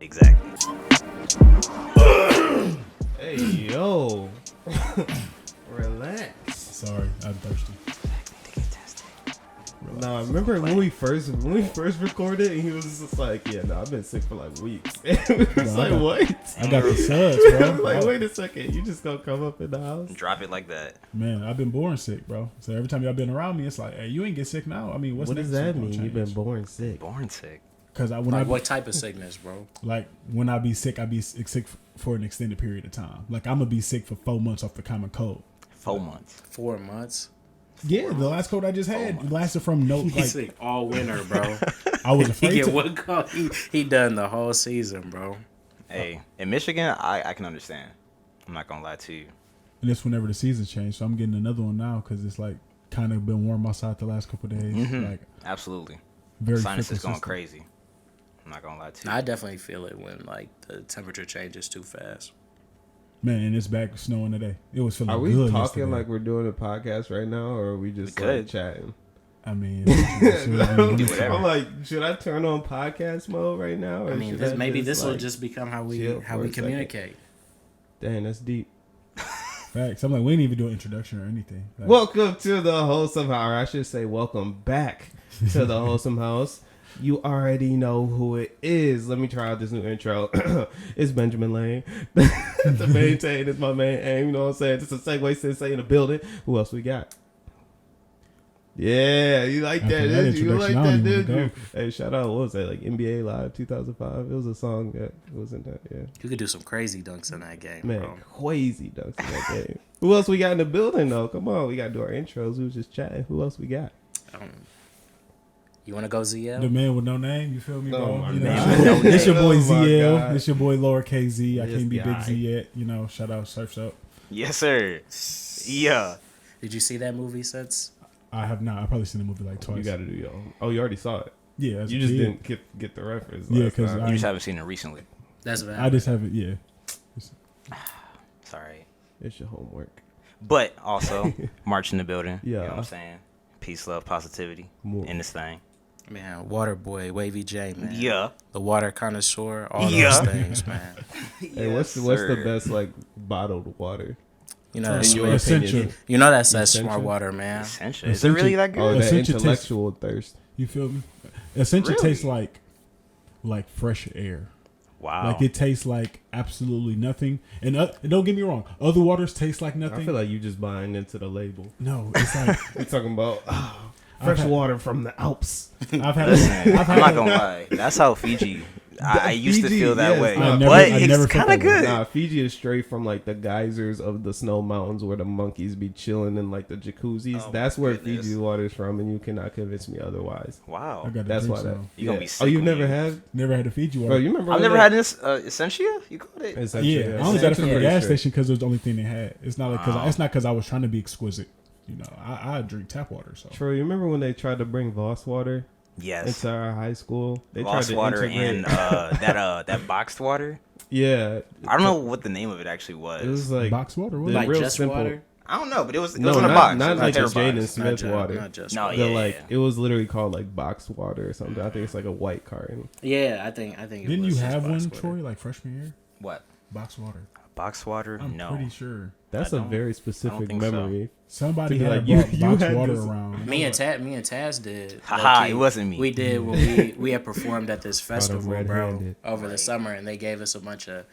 Exactly. Hey, yo. Relax. Sorry, I'm thirsty. Nah, remember when we first recorded and he was just like, yeah, no, I've been sick for like weeks. And we was like, what? I got the suds, bro. I'm like, wait a second, you just gonna come up in the house? Drop it like that. Man, I've been born sick, bro. So every time y'all been around me, it's like, hey, you ain't get sick now. I mean, What does that mean? You've been born sick. Born sick. Because what type of sickness, bro? Like when I be sick, I be sick for an extended period of time. Like I'm gonna be sick for 4 months off the common cold. 4 months. 4 months. Yeah, the last cold I just had lasted from He's sick all winter, bro. I was He afraid get to. one cold. He done the whole season, bro. Hey, in Michigan, I can understand. I'm not gonna lie to you. And it's whenever the season changed, so I'm getting another one now because it's like kind of been warm outside the last couple of days. Mm-hmm. Like Absolutely. very Sinus fickle is going system. crazy. I'm not gonna lie to you. I definitely feel it when like the temperature changes too fast. Man, and it's back snowing today. It was feeling Are we good talking yesterday. like we're doing a podcast right now, or are we just We like could. chatting? I mean, do whatever. I'm like, should I turn on podcast mode right now? Or I mean, should maybe just, this will like, just become how chill we for a second? communicate. Dang, that's deep. facts. I'm like, we ain't even do an introduction or anything. Like, Welcome to the Wholesome House. Or I should say, welcome back to the Wholesome House. You already know who it is. Let me try out this new intro. It's Benjamin Lane. The maintain is my main aim. You know what I'm saying? Just a segue sensei in the building. Who else we got? Yeah, you like After that, that didn't you? You like introduction, I that, don't even didn't you? go. Hey, shout out. What was that? Like NBA Live 2005. It was a song that was in that. Yeah, You could do some crazy dunks in that game, man, bro. crazy dunks in that game. Who else we got in the building though? Come on, we got to do our intros. We was just chatting. Who else we got? You want to go the ZL? man with no name, you feel me, No, bro? my You man with no It's your name. boy Oh, my ZL. God. It's your boy lowercase Z. I This can't be guy. Big Z yet. You know, shout out Surf's Up. Yes, sir. Yeah. Did you see that movie since? I have not. I've probably seen the movie like twice. You got to do your own. Oh, you already saw it. Yeah, as You a just kid. didn't get the reference. Yeah, last 'cause time. I- You just haven't seen it recently. That's valid. I just haven't. Yeah. Sorry. It's your homework. But also, March in the building. You know Yeah. what I'm saying? Peace, love, positivity More. in this thing. Man, Water Boy, Wavy J, man. Yeah. The water connoisseur, all Yeah. those things, man. Hey, what's the best like bottled water? You know, In your Essential. opinion? you know that's that Essential? smart water, man. Essential. Is it really that Oh, good? that Essential intellectual thirst. You feel me? Essential Really? tastes like fresh air. Wow. Like it tastes like absolutely nothing. And don't get me wrong, other waters taste like nothing. I feel like you just buying into the label. No, it's like We're talking about fresh had- water from the Alps. I've had. I'm not gonna lie. That's how Fiji. I used to Fiji, feel that yes. way, I never- but I never it's felt kind of that way. good. Nah, Fiji is straight from like the geysers of the snow mountains where the monkeys be chilling in like the jacuzzis. Oh, That's my where goodness. Fiji water is from, and you cannot convince me otherwise. I Wow. got to That's drink why that. some. You gonna be Oh, sick you when never you- had? Never had a Fiji water. Bro, you remember? I've when never that- had this Essentia. You called it? It's actually- Yeah, I only got it from the Essential gas pretty station because it was the only thing they had. It's not like because Wow. it's not because I was trying to be exquisite. You know, I drink tap water. So Troy, you remember when they tried to bring Voss water Yes. into our high school? They Lost tried to water integrate. and that boxed water. Yeah, I don't know what the name of it actually was. It was like box water. What? the Like real just simple. water? I don't know, but it was No, in a not- box. not It was like in a a Jaden box. Smith water. Not just No, water. The yeah, like yeah. it was literally called like box water or something. I think it's like a white carton. Yeah, I think. It Didn't was you just have box one, water. Troy? Like freshman year, What? box water. Box water? I'm No. pretty sure That's I a don't- very I specific don't think so. memory. somebody To be had like, you- brought you box had water this- around. Me and Taz did. Haha, low-key. it wasn't me. We did when we had performed at this festival, bro, red-handed. over the summer, and they gave us a bunch of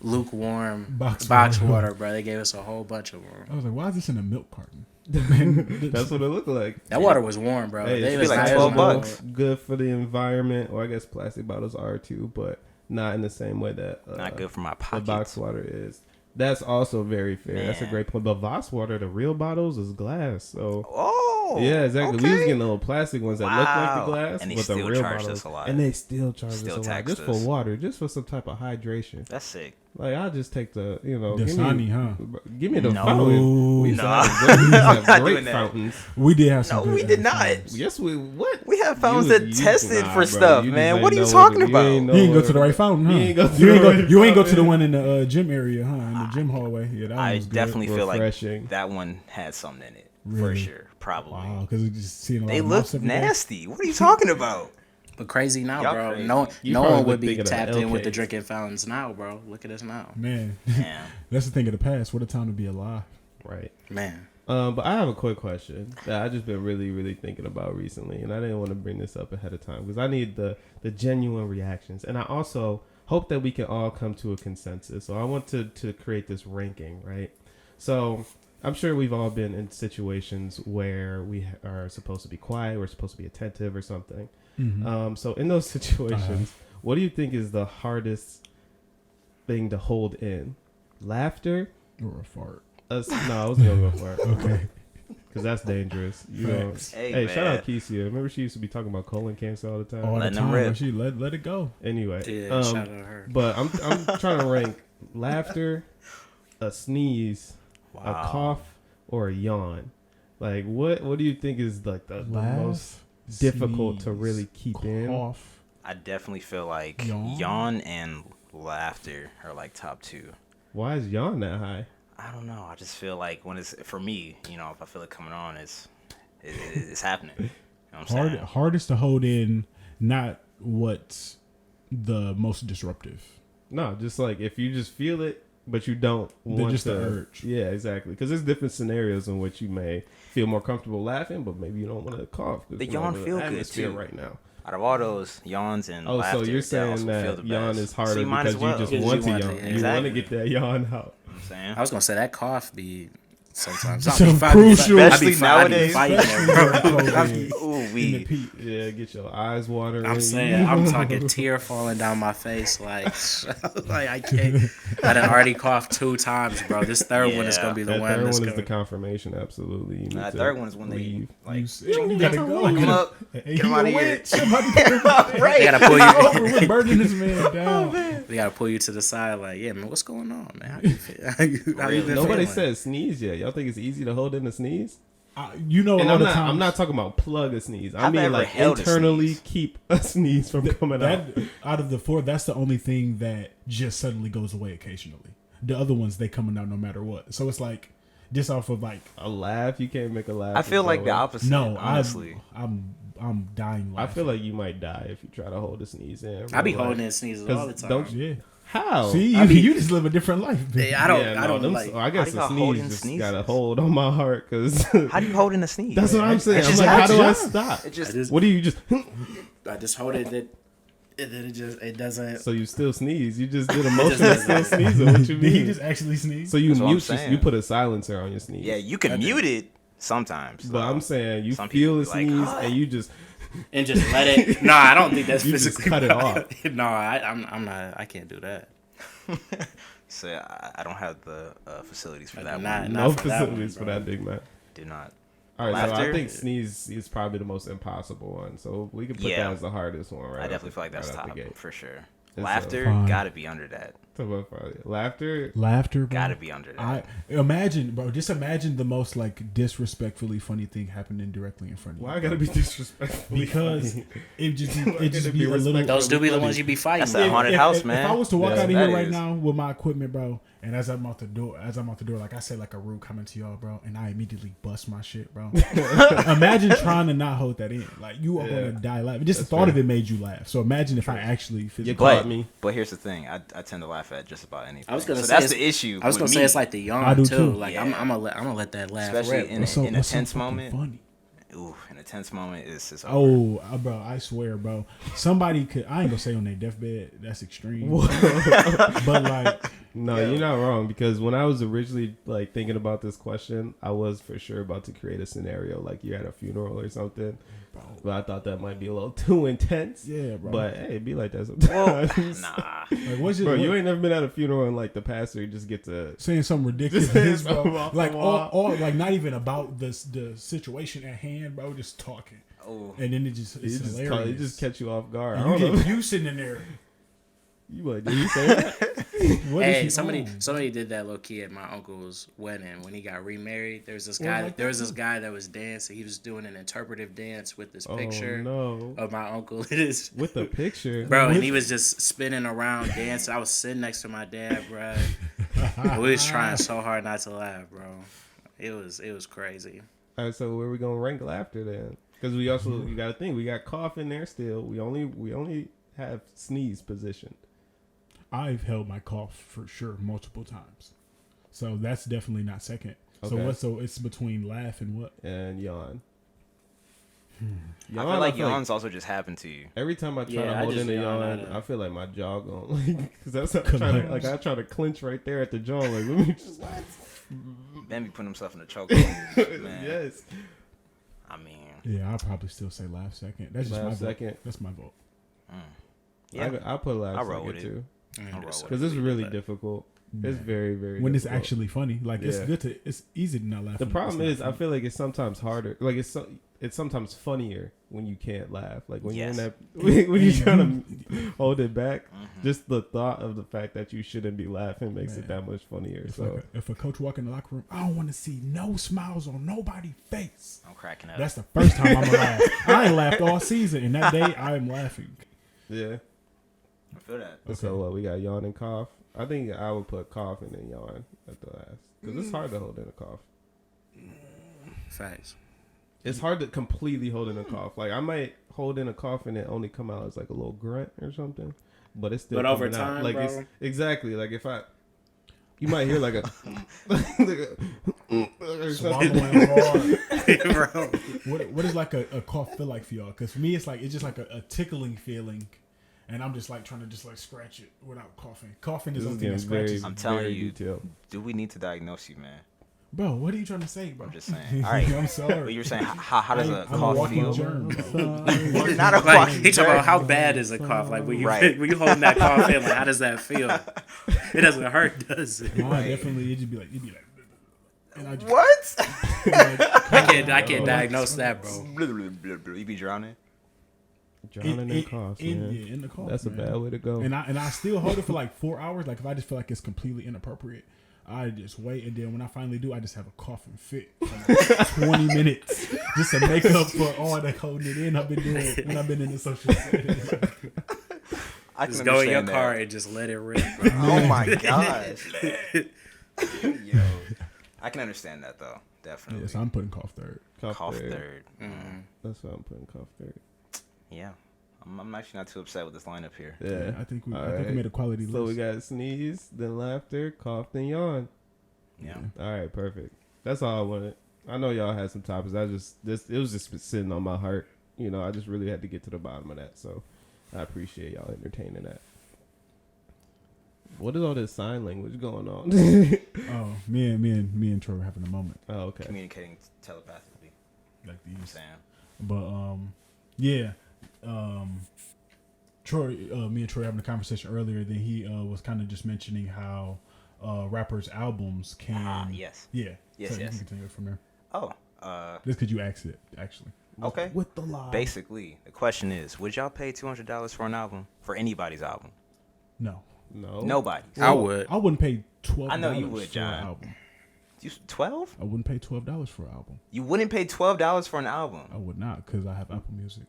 lukewarm Box box water. water, bro. They gave us a whole bunch of them. I was like, why is this in a milk carton? That's what it looked like. That water was warm, bro. Hey, They it was be like nice, 12 bro. bucks. Good for the environment, or I guess plastic bottles are too, but not in the same way that Not good for my the pockets. box water is. That's also very fair. That's a Man. great point. But Voss water, the real bottles, is glass. So Oh. yeah, exactly. We was okay. getting little plastic ones that look like Wow. the glass, And they but the still real charged bottles, us a lot. and they still charge Still us a lot taxed just for us. water, just for some type of hydration. That's sick. Like I'll just take the, The give Dasani, me, huh? give me the No. fountain. We used to Nah. have great, we used to I'm have not great doing that. fountains. We did have some. No, good we did ass not. times. Yes, we what? We have fountains You- that you- tested nah, for bro, stuff, you just man. ain't What are you know talking what- about? you ain't know You didn't go what- to the right fountain, huh? You ain't go to You the ain't go. right You ain't go to the fountain. one in the gym area, huh? In the gym hallway. Yeah, that one I was good. definitely feel Refreshing. like that one had something in it. Really? For sure. Probably. Wow, because we just seeing a lot They of look mouse every day. nasty. What are you talking about? But crazy now, Y'all bro. crazy. No, You no probably one would been be thinking of tapped in with the LKs. drinking fountains now, bro. Look at us now, Man, Damn. that's the thing of the past. What a time to be alive. Right. man. But I have a quick question that I just been really, really thinking about recently, and I didn't want to bring this up ahead of time because I need the genuine reactions, and I also hope that we can all come to a consensus. So I want to create this ranking, right? So I'm sure we've all been in situations where we are supposed to be quiet, we're supposed to be attentive or something. Mm-hmm. So in those situations, what do you think is the hardest thing to hold in? Laughter? Or a fart. No, I wasn't gonna go for it. Okay. Because that's dangerous. You know. Facts. Hey, Shout man. out Keisha. Remember she used to be talking about colon cancer all the time. All the Letting them time. rip. when She let it go. Anyway, Yeah, shout out to her. but I'm trying to rank laughter, a sneeze, a Wow. cough, or a yawn. Like what do you think is like the Laugh, most difficult to sneeze, really keep in? cough. I definitely feel like Yawn? yawn and laughter are like top two. Why is yawn that high? I don't know. I just feel like when it's for me, you know, if I feel it coming on, it's happening. You know what I'm saying? Hardest to hold in, not what's the most disruptive. No, just like if you just feel it, but you don't want just to. the urge. Yeah, exactly. Because there's different scenarios in which you may feel more comfortable laughing, but maybe you don't want to cough. 'Cause, The you know, yawn feel good, atmosphere too. right now. Out of all those yawns and Oh, laughter, so you're they also saying feel that the yawn best. is harder So you might because as well. you just Because want you to want yawn. to, You want to exactly. get that yawn out. You know what I'm saying? I was gonna say that cough be sometimes So crucial. Especially nowadays. fighting there, bro. Ooh, In the we. peak. Yeah, get your eyes watering. I'm saying, I'm talking tear falling down my face, like I can't. I done already coughed 2 times, bro. This third one is Yeah. gonna be the That one third that's one is the gonna. confirmation. Absolutely. You need That to third one is when they leave. like You gotta go. look them up, Hey, get them you out a of here. witch. Somebody get him out there. Right. They gotta pull Over you. with burning this man down. They gotta pull you to the side, like, yeah, man, what's going on, man? How you feel? How you been Nobody feeling? said sneeze yet. Y'all think it's easy to hold in a sneeze? You know, And all I'm the not. time. I'm not talking about plug a sneeze. I I've mean never like held a internally sneeze. keep a sneeze from coming out. That out of the 4, that's the only thing that just suddenly goes away occasionally. The other ones, they coming out no matter what. So it's like just off of like A laugh, you can't make a laugh. I feel like the go away. opposite. no, honestly. I'm dying. I Laughing. feel like you might die if you try to hold a sneeze in. I be Real holding life. in sneezes 'Cause all the time. don't yeah. How? See, I be- you just live a different life. bitch. Yeah, I don't. Yeah, I don't them- like. I guess How do a y'all hold sneeze in just sneezes? got a hold on my heart because How do you hold in a sneeze? that's what I'm saying. It I'm just like, how do I happens. stop? It just. I just, What do you just? I just hold it. It doesn't. So you still sneeze? You just did a motion just of still doesn't. sneezing. What you Did he mean? just actually sneeze? So you That's what I'm mute? saying. You put a silencer on your sneeze. Yeah, you can mute it sometimes. But though. I'm saying you Some feel people the be like, sneeze "Ah." and you just And just let it. No, I don't think that's You just physically. cut it off. No, I'm not. I can't do that. So I don't have the facilities for I that do one. not. no for that facilities one, for bro. that big man. Do not. All right, so I Laughter? think sneeze is probably the most impossible one. So we can put Yeah. that as the hardest one, right? I definitely feel like that's right out top the gate. for sure. so Laughter fine. gotta be under that. Talk about probably laughter. Laughter, bro. Gotta be under that. I imagine, bro. Just imagine the most like disrespectfully funny thing happening directly in front of you. Why I gotta be disrespectful? Because it just gotta be be a little. respectful. Those do be the ones you be fighting. That's that with. haunted house, man. If I was to walk Yeah, out of that here right is. now with my equipment, bro, and as I'm out the door, like I say like a rude comment to y'all, bro, and I immediately bust my shit, bro. Imagine trying to not hold that in. Like you are gonna die laughing. Just the thought of it made you laugh. So imagine if I actually You physically. caught But me. but here's the thing. I tend to laugh at just about anything. I was gonna so say that's it's- the issue. I was with gonna me. say it's like the I yawn do too. too. Like Yeah. I'm gonna let that laugh Especially rip. in What's so- in a what's so tense fucking moment. funny? Ooh, in a tense moment, it's over. Oh, bro, I swear, bro. Somebody could. I ain't gonna say on their deathbed. That's extreme. But like, No, you're not wrong because when I was originally like thinking about this question, I was for sure about to create a scenario like you're at a funeral or something. But I thought that might be a little too intense. yeah, bro. But hey, it be like that Well, sometimes. nah. like, what's Bro, your, you ain't never been at a funeral and like the pastor just get to saying something ridiculous, saying bro. something off Like the wall. all like not even about the situation at hand, bro. Just talking, Oh, and then it's hilarious. it just catch you off guard. I And don't know. you sitting in there. You like, did he say that? What is Hey, he somebody on? did that low key at my uncle's wedding when he got remarried. There was this Well, guy. like There was this guy that was dancing. He was doing an interpretive dance with this picture Oh no! of my uncle. It is, With the picture, bro, and he was just spinning around dancing. I was sitting next to my dad, bro. And we was trying so hard not to laugh, bro. It was crazy. All right, so where we gonna rank laughter then? Because we also, you got to think, we got cough in there still. We only have sneeze position. I've held my cough for sure multiple times, so that's definitely not second. Okay. So it's between laugh and what? And yawn. I feel like yawns also just happen to you. Every time I try to I hold just in a yawn yawn, at it. I feel like my jaw going because that's how I try to clench right there at the jaw. Like, let me just Ben be putting himself in a chokehold. Man. yes. I mean, Yeah, I'll probably still say laugh second. That's just Laugh my second. vote. That's my vote. yeah. I'll put laugh I'll roll second with it. too I'll roll with because it's really difficult. It's Man. very very When it's difficult. actually funny, like it's Yeah. good to. It's easy to not laugh. The when problem it's is, not I funny. feel like it's sometimes harder. Like it's sometimes funnier when you can't laugh. Like when you're in Yes. that when you're trying to hold it back. Just the thought of the fact that you shouldn't be laughing makes it Man. that much funnier. If, So if a coach walk in the locker room, I don't want to see no smiles on nobody's face. I'm cracking up. That's the first time I'm gonna laugh. I ain't laughed all season, and that day I am laughing. yeah. I feel that. Okay. So what we got yawn and cough. I think I would put cough and then yawn at the last because it's hard to hold in a cough. Facts. It's hard to completely hold in a cough. Like I might hold in a cough and it only come out as like a little grunt or something, but it's still. But over coming out. time, like bro. it's exactly like if you might hear like a, or something. Swallowing hard. Bro. What does like a cough feel like for y'all? Because for me, it's just like a tickling feeling, and I'm just like trying to just like scratch it without coughing. Coughing is This is something that getting very, scratches. I'm telling very you. detailed. Do we need to diagnose you, man? Bro, what are you trying to say, bro? I'm just saying. All right. I'm But sorry. you were saying how does a I'm a cough walking feel? germ, bro. Not a Like walking he talking germ. about how bad is a cough? Like when you Right. when you holding that cough in, like how does that feel? It doesn't hurt, does it? No, definitely, it'd be like, and I just, What? I can't diagnose that, bro. You be drowning? Drowning in coughs, man. yeah, in the cough. That's a man. bad way to go. And I still hold it for like 4 hours. Like if I just feel like it's completely inappropriate, I just wait, and then when I finally do, I just have a coughing fit for like 20 minutes just to make up for all that holding it in I've been doing when I've been in the social setting. I can Just go in your understand car that. and just let it rip. Bro. Oh my gosh. Yo. I can understand that though. Definitely. Yeah, so I'm putting cough third. Cough third. That's why I'm putting cough third. Yeah. I'm actually not too upset with this lineup here. Yeah. I think we Alright. made a quality So we list. got sneeze, then laughter, cough, then yawn. Yeah. All right, perfect. That's all I wanted. I know y'all had some topics. It was just sitting on my heart. You know, I just really had to get to the bottom of that. So I appreciate y'all entertaining that. What is all this sign language going on? Oh, me and Troy were having a moment Oh, okay. Communicating telepathically. like I'm these. saying. But yeah, Troy, me and Troy having a conversation earlier. Then he was kind of just mentioning how rappers' albums can. Yes. Yeah. Yes, So yes. You can continue from there. Oh. Just because you asked it, actually. Okay. With the lie. Basically, the question is, would y'all pay $200 for an album? For anybody's album? No. No. Nobody. I would. I wouldn't pay $12. I know you would, for John. an album. You 12? I wouldn't pay $12 for an album. You wouldn't pay $12 for an album. I would not because I have Apple Music.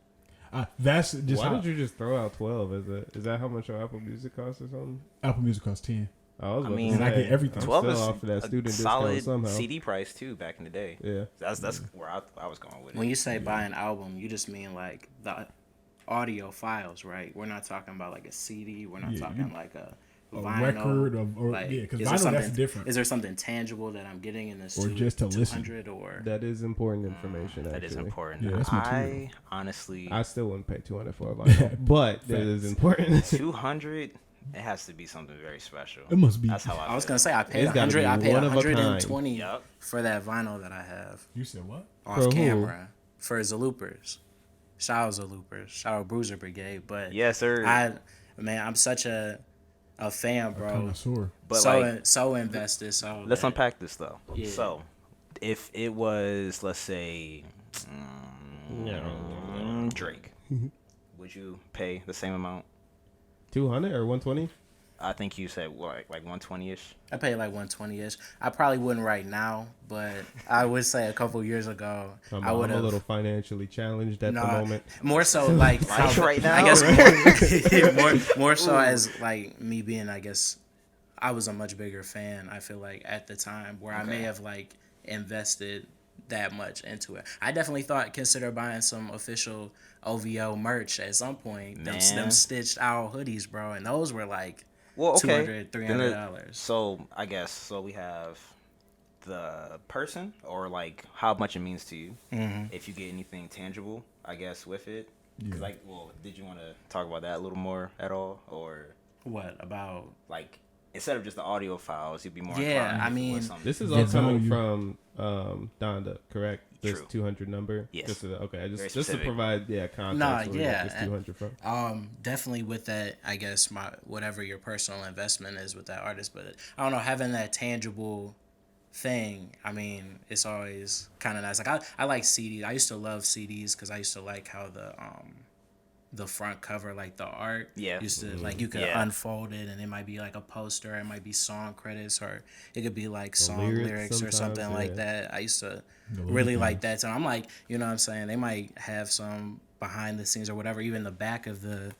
That's just Why how did you just throw out 12? Is that how much your Apple Music costs or something? Apple Music costs 10. I was about mean, to and I say, get everything. I'm 12 still is off of that a student solid discount somehow. CD price too back in the day. Yeah. That's where I was going with it. When you say buy an album, you just mean like the audio files, right? We're not talking about like a CD. We're not Yeah, talking like a vinyl. record or like, yeah, because is there vinyl that's something- different. Is there something tangible that I'm getting in this? Or just to listen. 200 or That is important information. That is actually. important. Yeah, that's I material. honestly, I still wouldn't pay 200 for a vinyl, but that is important. 200. It has to be something very special. It must be. That's how I was feel. gonna say I paid It's gotta 100. I be paid one of a kind. 120 Yep. for that vinyl that I have You said what? For off who? camera for Zaloopers. Shout out Zaloopers. Shout out Bruiser Brigade. But Yes, sir. I'm such a fan, bro. Connoisseur. But so invested. So let's that- unpack this though. Yeah. So, if it was, let's say, Drake, would you pay the same amount? 200 or 120? I think you said what, like 120ish. I paid like 120ish. I probably wouldn't right now, but I would say a couple years ago I would I'm a have. little financially challenged at the moment. More so like Like how- right now? I guess more so as like me being, I guess I was a much bigger fan. I feel like at the time where I may Okay. have like invested that much into it. I definitely consider buying some official OVO merch at some point. Them stitched owl hoodies, bro, and those were like $200, $300. So I guess we have the person, or like how much it means to you. If you get anything tangible, I guess, with it. Yeah. Like, well, did you want to talk about that a little more at all, or what about like instead of just the audio files, you'd be more. Yeah, I mean, this is all coming from Donda, correct? This True. 200 number. Yes. Just to provide context. Nah, where yeah, this 200 from. Definitely with that, I guess whatever your personal investment is with that artist, but I don't know, having that tangible thing, I mean, it's always kind of nice. Like I like CDs. I used to love CDs because I used to like how the front cover, like the art, used to like you could unfold it and it might be like a poster, it might be song credits, or it could be like song lyrics or something like that. I used to really like that. So I'm like, you know what I'm saying, they might have some behind the scenes or whatever, even the back of the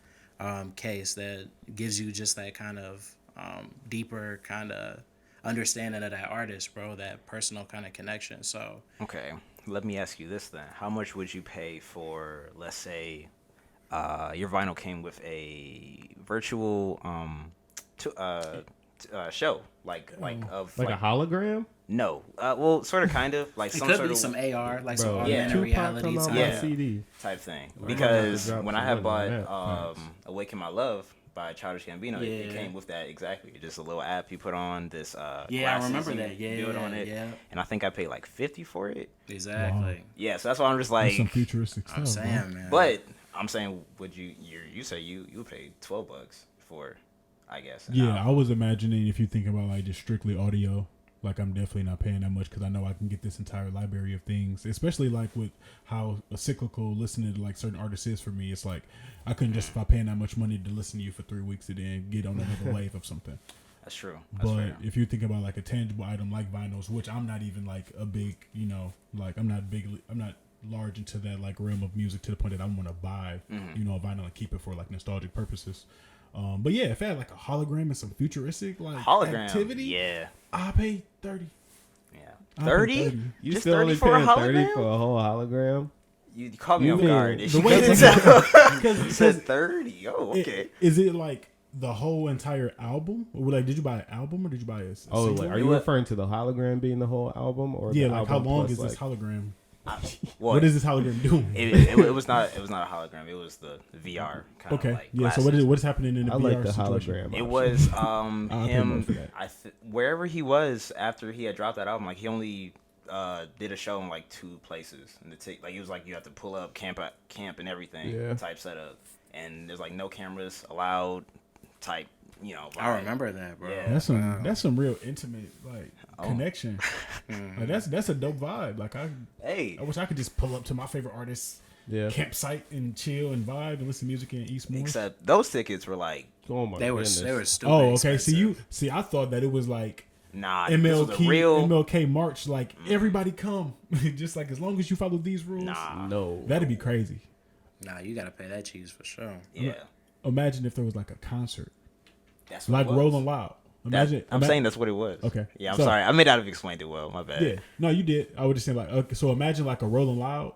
case that gives you just that kind of deeper kind of understanding of that artist, bro, that personal kind of connection. So okay, let me ask you this then: how much would you pay for, let's say, your vinyl came with a virtual show, like a hologram? No, well, sort of, kind of like it some could sort be of some AR, like some yeah, augmented reality CD type thing. Because when I had bought Awaken My Love by Childish Gambino, it came with that exactly. Just a little app you put on this. I remember that. Build on it. Yeah. And I think I paid like $50 for it. Exactly. Wow. Yeah, so that's why I'm just like, that's some futuristic stuff. I'm saying, man. But I'm saying, would you say you paid $12 for, I guess. Yeah, I was imagining if you think about like just strictly audio, like I'm definitely not paying that much because I know I can get this entire library of things, especially like with how cyclical listening to like certain artists is for me. It's like I couldn't justify paying that much money to listen to you for 3 weeks and then get on another wave of something. That's true. That's fair. If you think about like a tangible item like vinyls, which I'm not even like a big, like I'm not large into that like realm of music to the point that I want to buy, a vinyl and keep it for like nostalgic purposes. But yeah, if I had like a hologram and some futuristic like activity, I pay 30. Yeah, 30. You just still 30 only for a paying hologram? 30 for a whole hologram? You caught me off guard. The way you said 30. Oh, okay. Is it like the whole entire album? Or like, did you buy an album or did you buy a single? Like, are you referring to the hologram being the whole album, or yeah, the like album how long is plus, this hologram? What is this hologram doing? It was not a hologram. It was the VR kind of like glasses. So what's happening in the VR like the situation? hologram. It was him. Wherever he was after he had dropped that album, like he only did a show in like 2 places, and like it was like you have to pull up camp and everything type setup, and there's like no cameras allowed type. I remember that, bro. Yeah. That's some real intimate like connection. Like that's a dope vibe. Like I wish I could just pull up to my favorite artist's campsite and chill and vibe and listen to music in Eastmore. Except those tickets were like, oh my goodness. They were stupid. Oh, okay. Expensive. I thought that it was like MLK March. Like everybody come, just like as long as you follow these rules. No, that'd be crazy. Nah, you gotta pay that cheese for sure. Yeah. Imagine if there was like a concert. That's what like Rolling Loud. I'm saying that's what it was. Okay. Yeah, I'm sorry. I may not have explained it well. My bad. Yeah. No, you did. I would just say like, okay, so imagine like a Rolling Loud,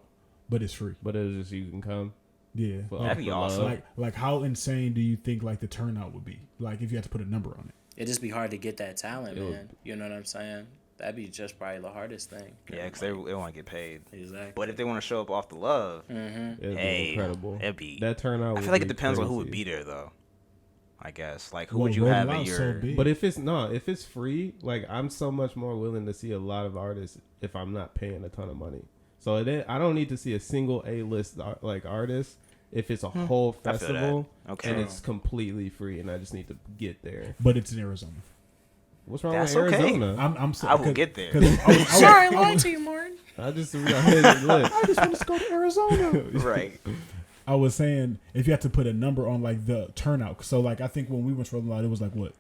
but it's free. But it's just you can come. Yeah. That'd be awesome. Like how insane do you think like the turnout would be? Like if you had to put a number on it. It'd just be hard to get that talent, man. You know what I'm saying? That'd be just probably the hardest thing. Yeah, because they want to get paid. Exactly. But if they want to show up off the love, it'd be incredible. It'd be that turnout. I feel like it depends on who would be there, though. I guess like who would you have in your? But if it's free, like I'm so much more willing to see a lot of artists if I'm not paying a ton of money. So I don't need to see a single A-list like artist if it's a whole festival and it's completely free and I just need to get there. But it's in Arizona. What's wrong with Arizona? I will get there. Sorry, I lied to you, Martin. I just want to go to Arizona. Right. I was saying if you had to put a number on like the turnout, so like I think when we went to Rolling Loud, it was like what,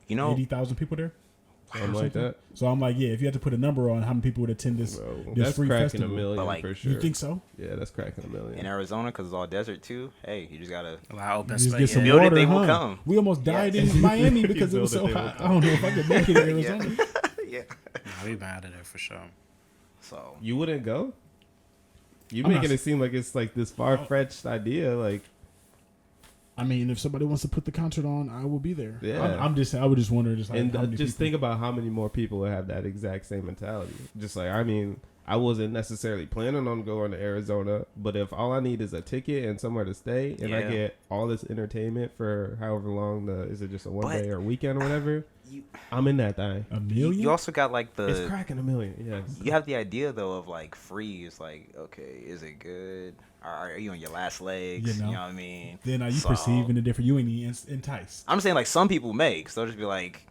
80,000 people there, something like that. So I'm like, yeah, if you had to put a number on how many people would attend this, that's free cracking festival, a million like, for sure. You think so? Yeah, that's cracking a million in Arizona because it's all desert too. Hey, you just gotta allow open space. Get some build water, it, they will come. We almost died in Miami because it was so hot. I don't know if I could make it in Arizona. Yeah. Nah, we been out of there for sure. So you wouldn't go? You making it seem like it's like this far-fetched idea. Like, I mean, if somebody wants to put the concert on, I will be there. Yeah. I would just wonder, just like, and just think about how many more people would have that exact same mentality. Just like, I mean, I wasn't necessarily planning on going to Arizona, but if all I need is a ticket and somewhere to stay, and I get all this entertainment for however long is it just a one day or weekend or whatever? I'm in that thing. $1 million. You also got like it's cracking $1 million. Yes. You have the idea though of like free. It's like, okay, is it good? Are you on your last legs? You know what I mean? Then are you perceiving the different? You ain't enticed. I'm saying like some people may, so they'll just be like,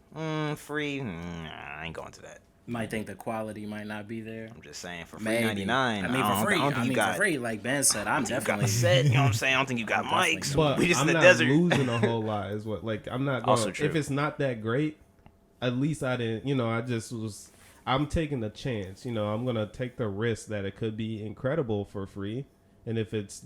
free. I ain't going to that. Might think the quality might not be there. I'm just saying for free 99. I mean, for free, like Ben said, I'm definitely got set. You know what I'm saying? I don't think you got mics. But we just I'm in the not desert. losing a whole lot. Is what like I'm not going. Also true. If it's not that great, at least I didn't. You know, I just was. I'm taking the chance. You know, I'm gonna take the risk that it could be incredible for free, and if it's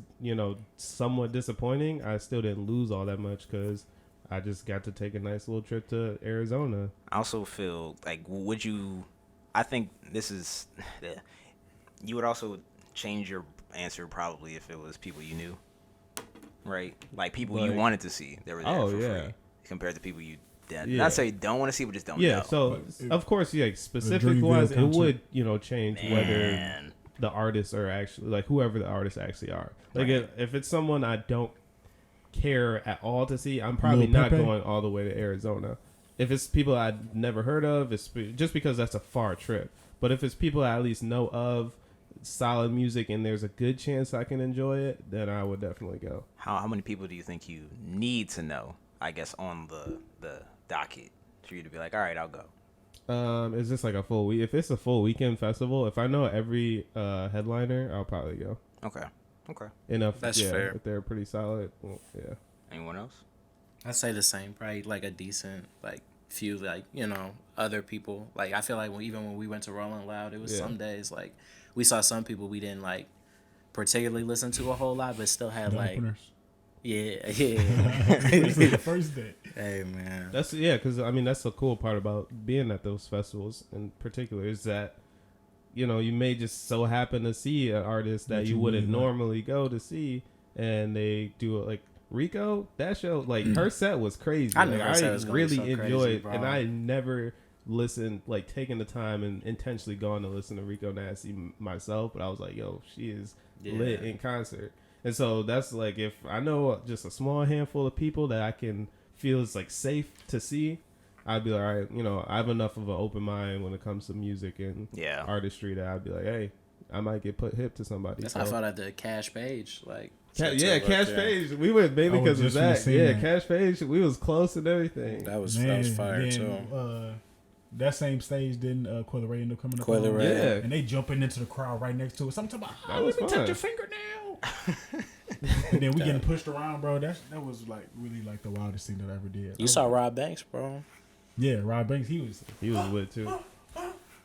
somewhat disappointing, I still didn't lose all that much because I just got to take a nice little trip to Arizona. I also feel like, would you? I think this is. You would also change your answer probably if it was people you knew, right? Like people you wanted to see. They were there for free compared to people you not say don't want to see, but just don't know. Yeah. So of course, specific wise, it would change whether the artists are actually like whoever the artists actually are. Like if it's someone I don't care at all to see, I'm probably not going all the way to Arizona. If it's people I'd never heard of, it's just because that's a far trip. But if it's people I at least know of, solid music, and there's a good chance I can enjoy it, then I would definitely go. How many people do you think you need to know, I guess, on the docket for you to be like, all right, I'll go? Is this like a full week? If it's a full weekend festival, if I know every headliner, I'll probably go. Okay. Enough. That's fair. If they're pretty solid, yeah. Anyone else? I'd say the same. Probably like a decent, like few, like other people. Like I feel like even when we went to Rolling Loud, it was some days like we saw some people we didn't like particularly listen to a whole lot, but still had like openers. Yeah. The first day. Hey man. That's because I mean that's the cool part about being at those festivals in particular is that you may just so happen to see an artist that you wouldn't normally go to see, and they do it like Rico. That show, like her set was crazy. I really enjoyed, and I never listened, like taking the time and intentionally going to listen to Rico Nasty myself. But I was like, yo, she is lit in concert. And so that's like, if I know just a small handful of people that I can feel is like safe to see, I'd be like, all right, I have enough of an open mind when it comes to music and artistry that I'd be like, hey, I might get put hip to somebody. That's how I felt at the Cash Page, like. Cash Page. We went maybe because of that. Yeah, Cash Page. We was close and everything. That was fire too. That same stage didn't Coil Ray end up coming up? Yeah, and they jumping into the crowd right next to it. Something about let me touch your fingernail. And then we getting pushed around, bro. That was like really like the wildest thing that I ever did. You saw Rob Banks, bro. Yeah, Rob Banks. He was lit too.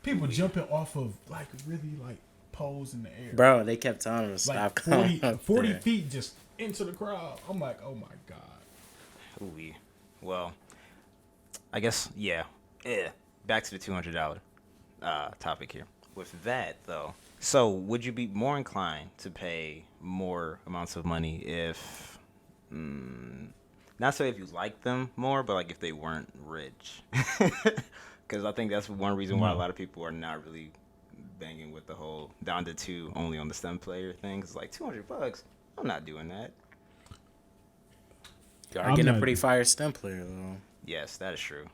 People jumping off of like really like pose in the air, bro. They kept telling us like stop 40 feet just into the crowd. I'm like, oh my god. Ooh, well, I guess back to the $200 topic here. With that though, so would you be more inclined to pay more amounts of money if, not say if you like them more, but like if they weren't rich? Because I think that's one reason why a lot of people are not really banging with the whole down to two only on the stem player thing. It's like $200. I'm not doing that. You are getting a pretty fire stem player though. Yes, that is true.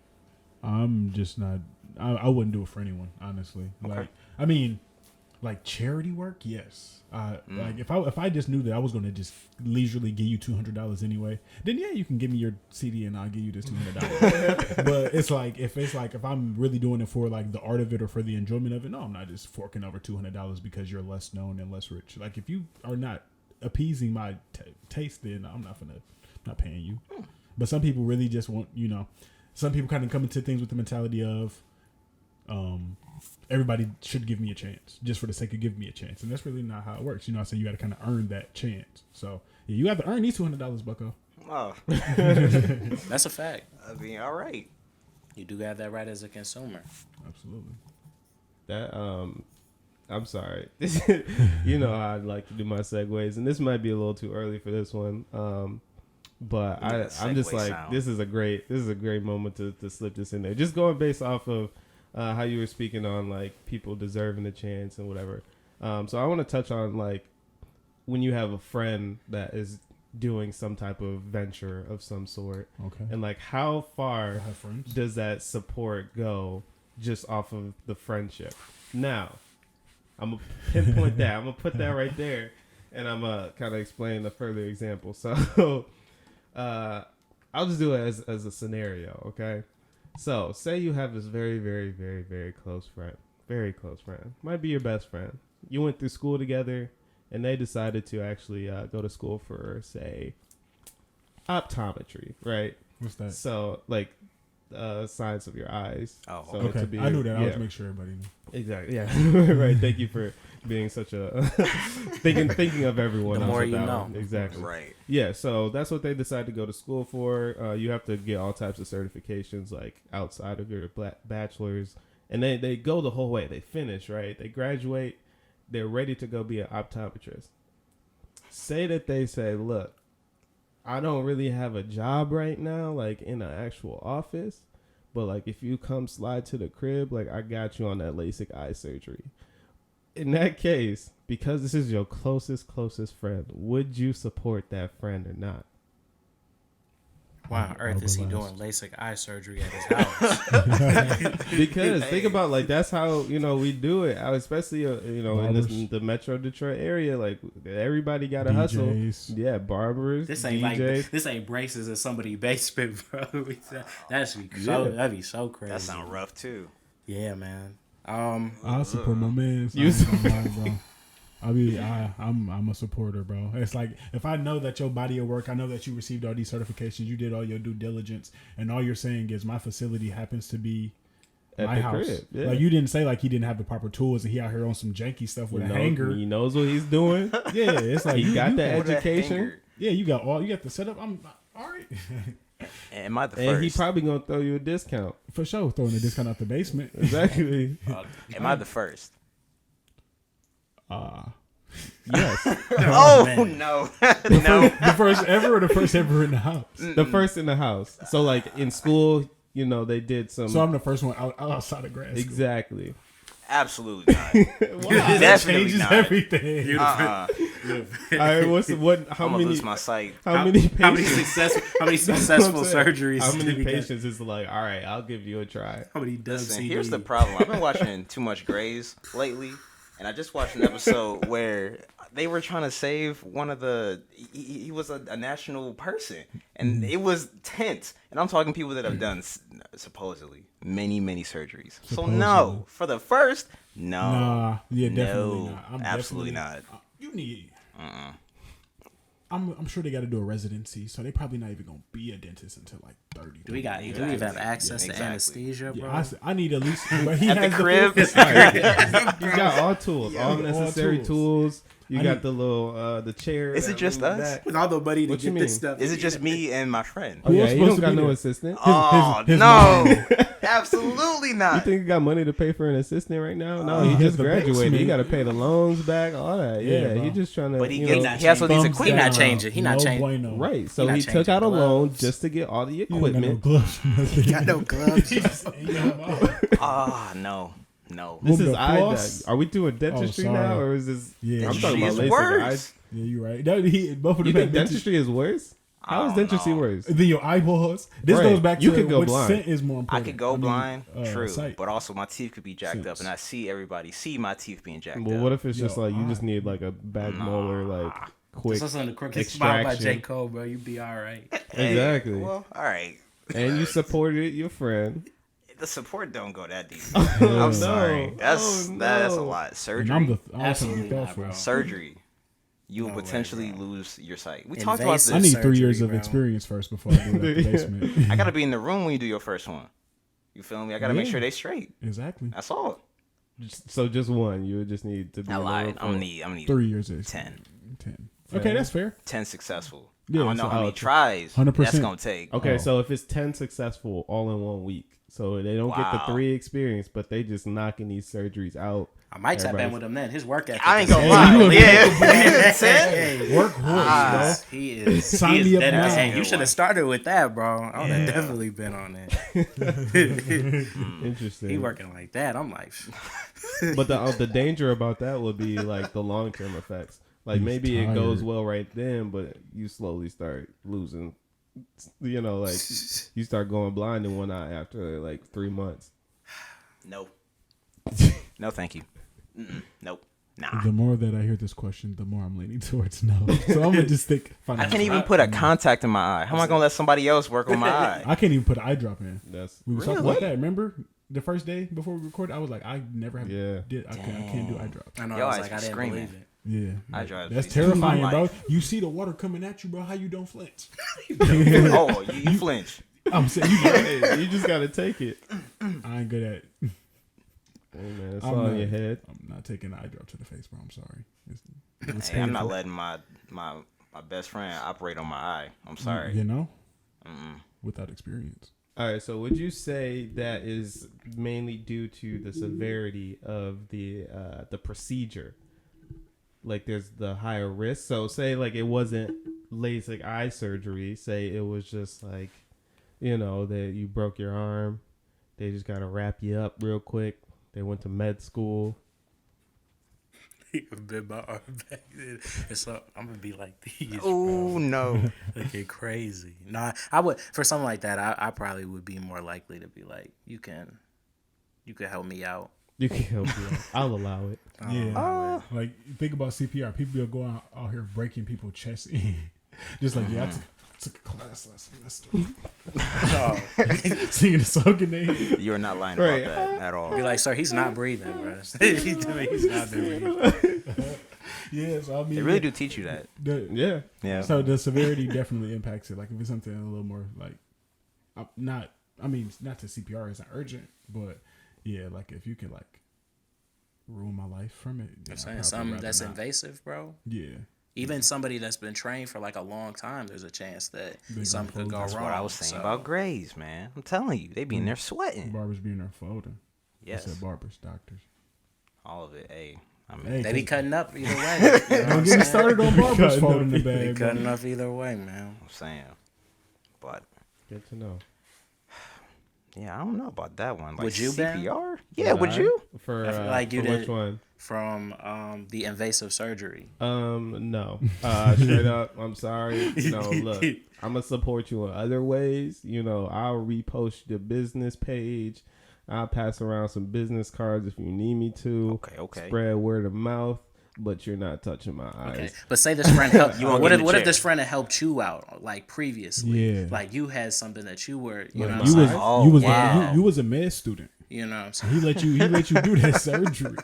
I'm just not. I wouldn't do it for anyone, honestly. Okay. Like, I mean, like charity work, yes. Like if I just knew that I was going to just leisurely give you $200 anyway, then you can give me your CD and I'll give you this $200. But it's like if I'm really doing it for like the art of it or for the enjoyment of it, no, I'm not just forking over $200 because you're less known and less rich. Like if you are not appeasing my taste, then I'm not paying you. But some people really just want, some people kind of come into things with the mentality of, everybody should give me a chance just for the sake of giving me a chance, and that's really not how it works. I say you got to kind of earn that chance. So you have to earn these $200, Bucko. Oh, that's a fact. I mean, all right. You do have that right as a consumer. Absolutely. That I'm sorry. You know how I like to do my segues, and this might be a little too early for this one. But I'm just like, sound. This is a great moment to slip this in there. Just going based off of how you were speaking on like people deserving a chance and whatever. So I want to touch on like when you have a friend that is doing some type of venture of some sort. Okay. And like how far does that support go just off of the friendship? Now, I'm going to pinpoint that. I'm going to put that right there. And I'm going to kind of explain a further example. So I'll just do it as a scenario, okay? So say you have this very, very, very, very close friend. Very close friend. Might be your best friend. You went through school together. And they decided to actually go to school for, say, optometry, right? What's that? So, like, science of your eyes. Oh, so okay. I knew that. I was make sure everybody knew. Exactly. Yeah. Right. Thank you for being such a thinking of everyone. The more you know. Exactly. Right. Yeah. So that's what they decided to go to school for. You have to get all types of certifications, like outside of your bachelor's, and they go the whole way. They finish. Right. They graduate. They're ready to go be an optometrist. Say that they say, look, I don't really have a job right now, like in an actual office, but like if you come slide to the crib, like I got you on that LASIK eye surgery. In that case, because this is your closest friend, would you support that friend or not? Why on earth is he doing LASIK eye surgery at his house? Because think about like that's how we do it, especially in the Metro Detroit area. Like everybody got to hustle. Yeah, barbers. This ain't DJs. This ain't braces in somebody's basement, bro. That'd be so crazy. That sound rough too. Yeah, man. I'll support my man. I'm a supporter, bro. It's like if I know that your body of work, I know that you received all these certifications, you did all your due diligence, and all you're saying is my facility happens to be at my house. Crib, yeah. Like you didn't say like he didn't have the proper tools and he out here on some janky stuff with a hanger. He knows what he's doing. Yeah, it's like he got the education. Yeah, you got the setup. I'm all right. Am I the first? And he probably gonna throw you a discount for sure. Throwing a discount out the basement. Exactly. Am I the first? Yes. Oh no. No. The first ever or the first ever in the house? The first in the house. So like in school, they did some. So I'm the first one outside of grad school. Exactly. Absolutely not. Wow. That changes everything. All right, how many? Lose my sight. How many successful surgeries? How many patients is like? All right, I'll give you a try. How many does? Listen, here's the problem. I've been watching too much Grey's lately. And I just watched an episode where they were trying to save one of the. He was a national person, and it was tense. And I'm talking people that have done supposedly many surgeries. So no, for the first, no, nah, yeah, definitely not. Absolutely not. You need. I'm sure they got to do a residency, so they probably not even gonna be a dentist until like 30. Do we even have access to anesthesia, bro? Yeah, I need at least. But he at has the crib. You got all tools, all necessary tools. You got the little the chair. Is it just us back. With all the money to get this stuff? Is it just me and my friend? Oh yeah, you don't got no assistant. His no, absolutely not. You think you got money to pay for an assistant right now? No, he just graduated. He got to pay the loans back, all that. Yeah, he just trying to. But he has all these equipment. He not changing. He not changing. Right. So he took out a loan just to get all the equipment. He got no gloves. No. This is eye. Are we doing dentistry now, or is this? Yeah, I'm talking about worse. Yeah, you're right. Both of them. You think dentistry is worse? How is dentistry worse? Than your eyeballs. This goes back to you could go which blind. scent is more important. I could go blind, true, sight. but also my teeth could be jacked up, and I see everybody see my teeth being jacked up. Well, what if it's just like you just need like a back molar, like quick just listen to Crooked Smile by J. Cole, bro. You be all right. Exactly. Well, all right. And you supported your friend. The support don't go that deep. I'm sorry. That's a lot. Surgery. Absolutely not, bro. Surgery. You will potentially lose your sight. We talked about this. I need 3 years of experience first before I do it at the basement. I gotta be in the room when you do your first one. You feel me? I gotta make sure they straight. Exactly. That's all. So just one. You would just need to be. I lied. I'm gonna need 3 years. 10. Okay, that's fair. 10 successful. Yeah, I don't know how many tries 100%. That's gonna take. Okay, so if it's 10 successful all in 1 week, so they don't get the 3 experience, but they just knocking these surgeries out. I might tap in with him then. His work ethic. I ain't gonna lie. Work bro. He is. Sign he is me up dead now. in hand. You should have started with that, bro. I would have definitely been on it. Interesting. He working like that. I'm like, but the danger about that would be like the long term effects. Like maybe it goes well right then, but you slowly start losing. You know, like you start going blind in one eye after like 3 months. No. No, thank you. Nope. Nah. The more that I hear this question, the more I'm leaning towards no. So I'm gonna just think. I can't even put a contact in my eye. How am I gonna let somebody else work on my eye? I can't even put an eye drop in. We were Really? talking about that. Remember the first day before we recorded? I was like, I never have. I can't do eye drops. I know. Yo, I was I like, I didn't screaming. believe it. Yeah, eye drops. that's terrifying, bro. You see the water coming at you, bro. How you don't flinch? Oh, you flinch. I'm saying You just gotta take it. I ain't good at it. Hey man, it's all in your head. I'm not taking an eye drop to the face, bro. I'm sorry. Hey, I'm not letting my best friend operate on my eye. I'm sorry. You know, without experience. All right, so would you say that is mainly due to the severity of the procedure? Like, there's the higher risk. So, say like it wasn't LASIK eye surgery. Say it was just like, you know, that you broke your arm. They just gotta wrap you up real quick. They went to med school. He bend my arm back. And so I'm gonna be like these. Oh no! Looking crazy. No, I would for something like that. I probably would be more likely to be like, you can help me out. You can help you out. I'll allow it. Yeah, like think about CPR. People are going out here breaking people's chests in. Just like I took a class last semester. Singing the song in there. You're not lying about that at all. Be like, sir, he's not breathing, bro. He's not breathing. Yeah, so I mean, They really do teach you that. Yeah. So the severity definitely impacts it. Like if it's something a little more like, not to CPR isn't urgent, but yeah, like if you could like ruin my life from it. I'm saying something that's invasive, bro. Yeah. Even somebody that's been trained for like a long time, there's a chance that something could go wrong. That's what I was saying about Grays, man. I'm telling you, they be in there sweating. Barbers be in there folding. Yes. I said barbers, doctors. All of it. Hey, I mean, they be cutting up either way. Don't get me started on barbers folding the bag. They cutting up either way, man. I'm saying, but good to know. Yeah, I don't know about that one. Like would you, CPR? Yeah, would you? For I feel like you for did which one? From the invasive surgery. No. Straight up, I'm sorry. You know, look, I'm gonna support you in other ways. You know, I'll repost your business page. I'll pass around some business cards if you need me to. Okay. Spread word of mouth, but you're not touching my eyes. Okay, but say this friend helped you. What if this friend had helped you out like previously? Yeah. Like you had something that you were, you was a med student. You know what I'm saying? He let you do that surgery.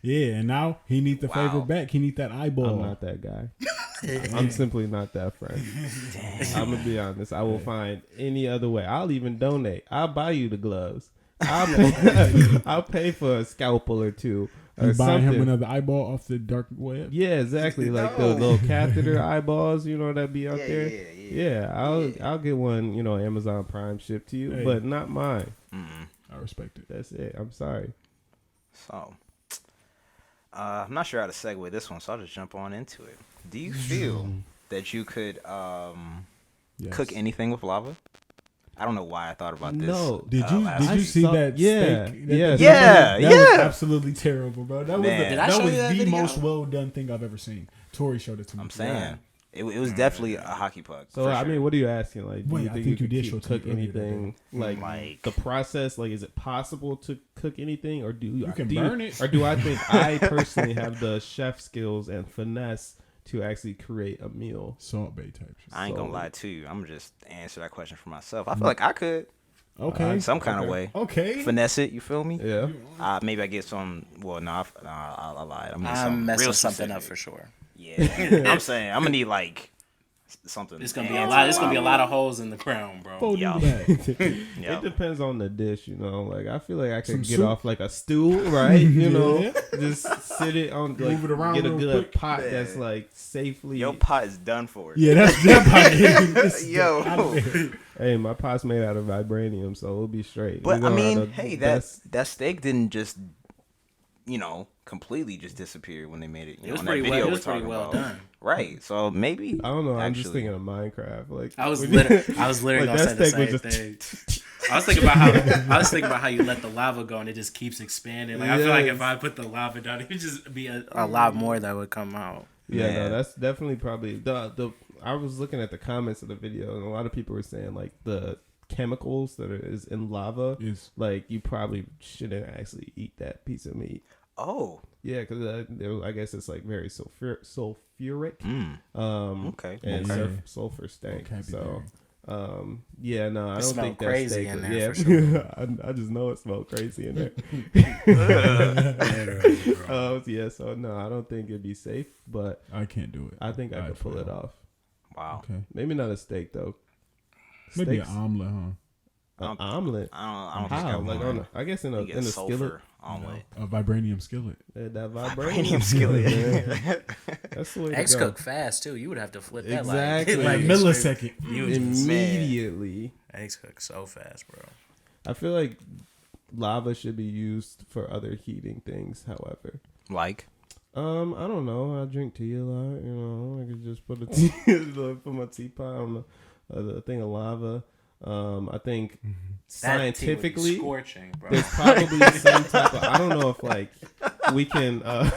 Yeah, and now he need the favor back. He need that eyeball. I'm not that guy. I'm simply not that friend. I'm gonna be honest. I will find any other way. I'll even donate. I'll buy you the gloves. I'll pay for a scalpel or two. You buy him another eyeball off the dark web? Yeah, exactly. Like the little catheter eyeballs, you know, that be out there. Yeah. I'll get one, you know, Amazon Prime shipped to you, but not mine. I respect it. That's it. I'm sorry. So, I'm not sure how to segue this one, so I'll just jump on into it. Do you feel that you could cook anything with lava? I don't know why I thought about this. No, did you see that? Steak? That was absolutely terrible, bro. That was the video? most well done thing I've ever seen. Tori showed it to me. I'm saying it was definitely a hockey puck. So I mean, what are you asking? Like, Wait, do you think you did could cook anything? Like the process, like, is it possible to cook anything, or do you can burn it? Or do I think I personally have the chef skills and finesse to actually create a meal? Salt Bay type shit. I ain't gonna lie to you. I'm gonna just answer that question for myself. I feel like I could. Okay. Some kind of way. Okay. Finesse it, you feel me? Yeah. Maybe I get some. Well, no, I lied. I'm messing something up for sure. Yeah. I'm saying I'm gonna need like something. It's gonna be a lot. It's gonna be a lot of holes in the ground, bro. It depends on the dish, you know. Like I feel like I could get off like a stew, right? You know, just sit it on, like, move it around, get a good quick pot that's like safely. Your pot is done for. Yeah, that's pot. Yo. Hey, my pot's made out of vibranium, so it'll be straight. But I mean, hey, that steak didn't just, completely just disappeared when they made it. It was on pretty that well. video It we're was pretty talking well about. done. Right. So maybe. I don't know. I'm actually, just thinking of Minecraft. Like I was when- literally like, gonna say that the steak was same just- thing. I was thinking about how you let the lava go and it just keeps expanding. Like I feel like if I put the lava down, it would just be a lot more that would come out. Yeah, no, Man. that's definitely probably the. I was looking at the comments of the video, and a lot of people were saying like the chemicals that is in lava, like you probably shouldn't actually eat that piece of meat. Oh. Yeah, because I guess it's like very sulfuric. Okay. And Okay. sulfur stank. So, Vocabulary. yeah, no, I don't smell think that's crazy steak. in there Yeah, for sure. I just know it smelled crazy in there. Yeah, so no, I don't think it'd be safe, but I can't do it. I think I could pull it off. Wow. Okay. Maybe not a steak though. Maybe Steaks- an omelet, huh? An omelet. I don't think How? I Like want. I guess in a skillet. Omelet. A vibranium skillet. That Vibranium skillet. man. That's the way Eggs to go. cook fast too. You would have to flip that Exactly. Like like millisecond. You would just, Immediately. eggs cook so fast, bro. I feel like lava should be used for other heating things. However, Like. I don't know. I drink tea a lot. You know, I could just put a tea, put my teapot on the thing of lava. I think scientifically, scorching, bro. there's probably some type of. I don't know if like we can. I'm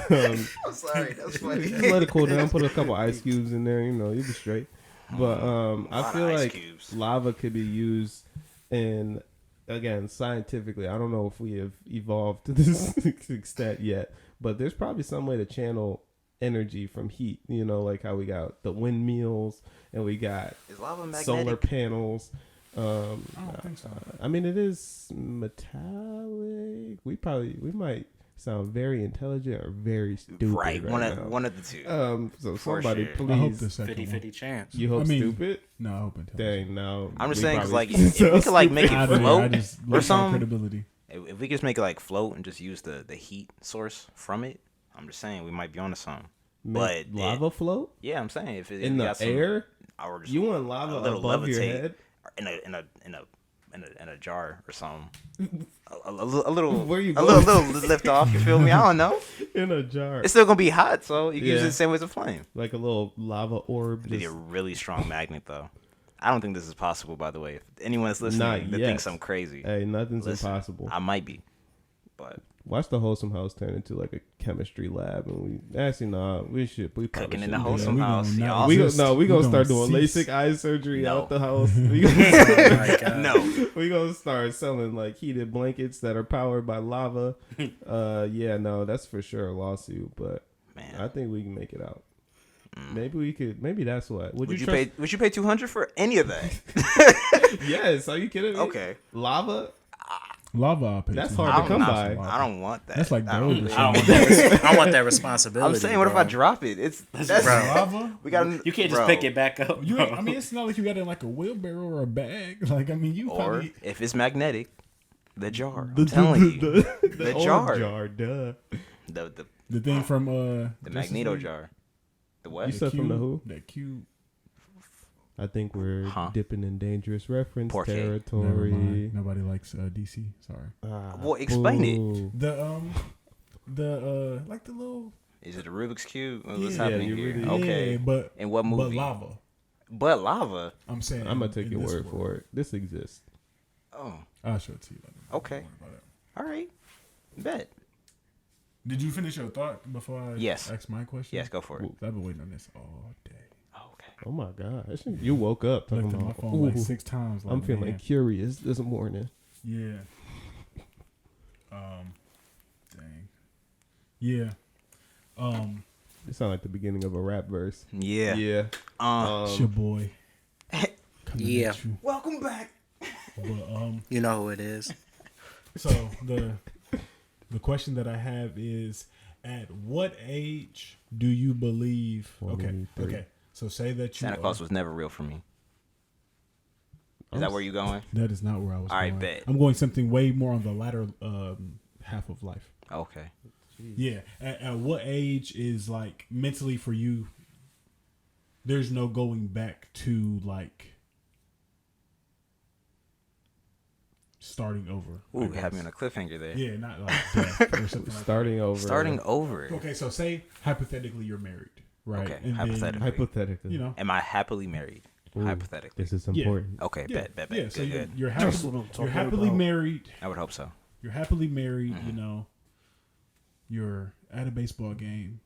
sorry. That's funny. Just let it cool down. Put a couple ice cubes in there. You know, you'll be straight. But I feel like lava could be used in, again, scientifically. I don't know if we have evolved to this extent yet, but there's probably some way to channel energy from heat. You know, like how we got the windmills and we got Is lava magnetic? solar panels. I don't think so. I mean, it is metallic. We might sound very intelligent or very stupid. Right. Right One now. one of the two. So For somebody sure. I hope please. the second 50-50 one. chance. You hope I mean, stupid? No, I hope intelligent. Dang, no. I'm just we saying because probably- like if we could like make I it don't know, I float just or lost all something. credibility. If we just make it like float and just use the heat source from it, I'm just saying we might be onto something. Make But lava float yeah, I'm saying if it in the got some, air. or just You want lava a little above your levitate head? in a jar or something. A little Where you a little lift off. You feel me? I don't know. In a jar, It's still gonna be hot, so you can use it Yeah. the same way as a flame. like a little lava orb. It'd be a Just, really strong magnet, though. I don't think this is possible. By the way, if anyone that's listening Not that yet. thinks I'm crazy, hey, nothing's listen, impossible. I might be, but Watch the wholesome house turn into like a chemistry lab, and we actually we probably cooking in the shouldn't do wholesome we gonna house. not- Y'all, We Just- gonna we start gonna doing cease. LASIK eye surgery No. out the house. Oh my God. no. We gonna start selling like heated blankets that are powered by lava. Yeah, no, that's for sure a lawsuit, but Man. I think we can make it out. Maybe we could. Maybe that's what. Would you trust- pay? Would you pay $200 for any of that? Yes. Are you kidding me? Okay. Lava. Lava, I'll pay That's $200. hard to come I by. don't want that. That's like I don't, gold. I don't want I don't want that responsibility. I'm saying, what if bro. I drop it? It's that's Bro. Lava? we got. You can't just pick it back up. You, bro. I mean, it's not like you got it in like a wheelbarrow or a bag. Like, I mean, you Or probably if it's magnetic, the jar. I'm telling you, the orb jar. jar. Duh. the thing from the Justice magneto League, jar. The You what? said from the who? That cube. I think we're Huh. dipping in dangerous reference Porky. Never territory. mind. Nobody likes DC. Sorry. Well, explain it. boo. The like the little Is it a Rubik's cube? What's Yeah, happening you here? really- Okay. yeah, but In what movie? But lava. But lava. I'm saying. I'm gonna take in your this word world. for it. This exists. Oh, I'll show it to you later. Okay. Don't worry about it. all right. Bet. Did you finish your thought before I Yes. ask my question? Yes, go for it. I've been waiting on this all day. Oh, okay. Oh my gosh! You woke up talking Looked at my about. phone like "Ooh, 6 times. Like, I'm feeling man. curious this morning. Yeah. Dang. Yeah. It sounds like the beginning of a rap verse. Yeah. Yeah. It's your boy. Coming Yeah. at you. Welcome back. But You know who it is. so the question that I have is, at what age do you believe? Okay. 23. Okay. So say that you Santa Claus was never real for me. Is that where you going? That is not where I was. All right, going. bet. I'm going something way more on the latter half of life. Okay. Yeah. At what age is like mentally for you? There's no going back to like starting over. Ooh, have me on a cliffhanger there. Yeah, not like death or something like Starting that. over. Starting over. Okay, so say hypothetically you're married, right? Okay, And hypothetically. then, Hypothetically. you know, Am I happily married? Ooh, Hypothetically. this is important. Okay, yeah, bet. yeah. So Good. you're That's what I'm you're talking happily about. married. I would hope so. You're happily married. Mm-hmm. You know, you're at a baseball game.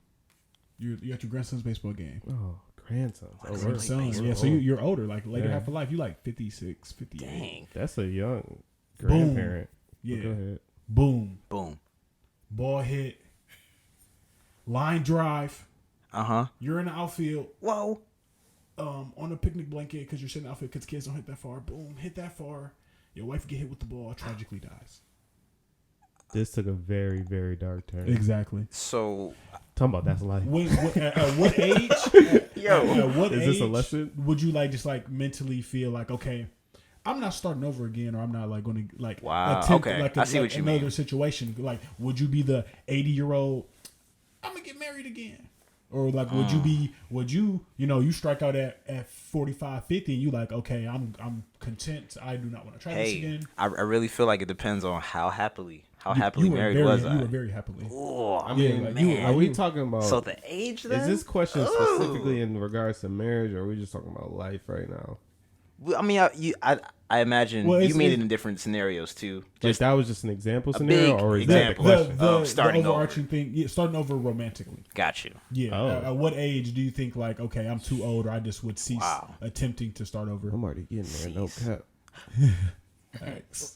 You're at your grandson's baseball game. Oh, grandsons. What Oh, is we're- it? Son, baseball. yeah. So you're older, like later Yeah. half of life. You like 56, 58. Dang. That's a young grandparent. Yeah. Go ahead. Boom. Boom. Ball hit. Line drive. Uh-huh. You're in the outfield. Whoa. On a picnic blanket because you're sitting in the outfield because kids don't hit that far. Boom. Hit that far. Your wife get hit with the ball. Tragically dies. This took a very, very dark turn. Exactly. So, Talking about that's life. At what age? At what Is age this a lesson? would you like just like mentally feel like, okay, I'm not starting over again, or I'm not like going to like Wow, attempt okay. like, I see what you another mean. situation. Like, would you be the 80-year-old? I'm gonna get married again. Or like, would you you strike out at 45, 50 and you like, okay, I'm content. I do not want to try this hey, again. I really feel like it depends on how happily You were married very, was you I. were very happily. Oh, I mean, like, man. are we talking about? So the age then? Is this question Ooh. specifically in regards to marriage, or are we just talking about life right now? I mean, I imagine Well, you it's- mean it it's- in different scenarios too. Like Just that was just an example a scenario, big or is that the example. question? Of starting the over. overarching thing, starting over romantically. got you. Yeah. Oh. At what age do you think like, okay, I'm too old, or I just would cease Wow. attempting to start over? I'm already getting there. No cap. Thanks.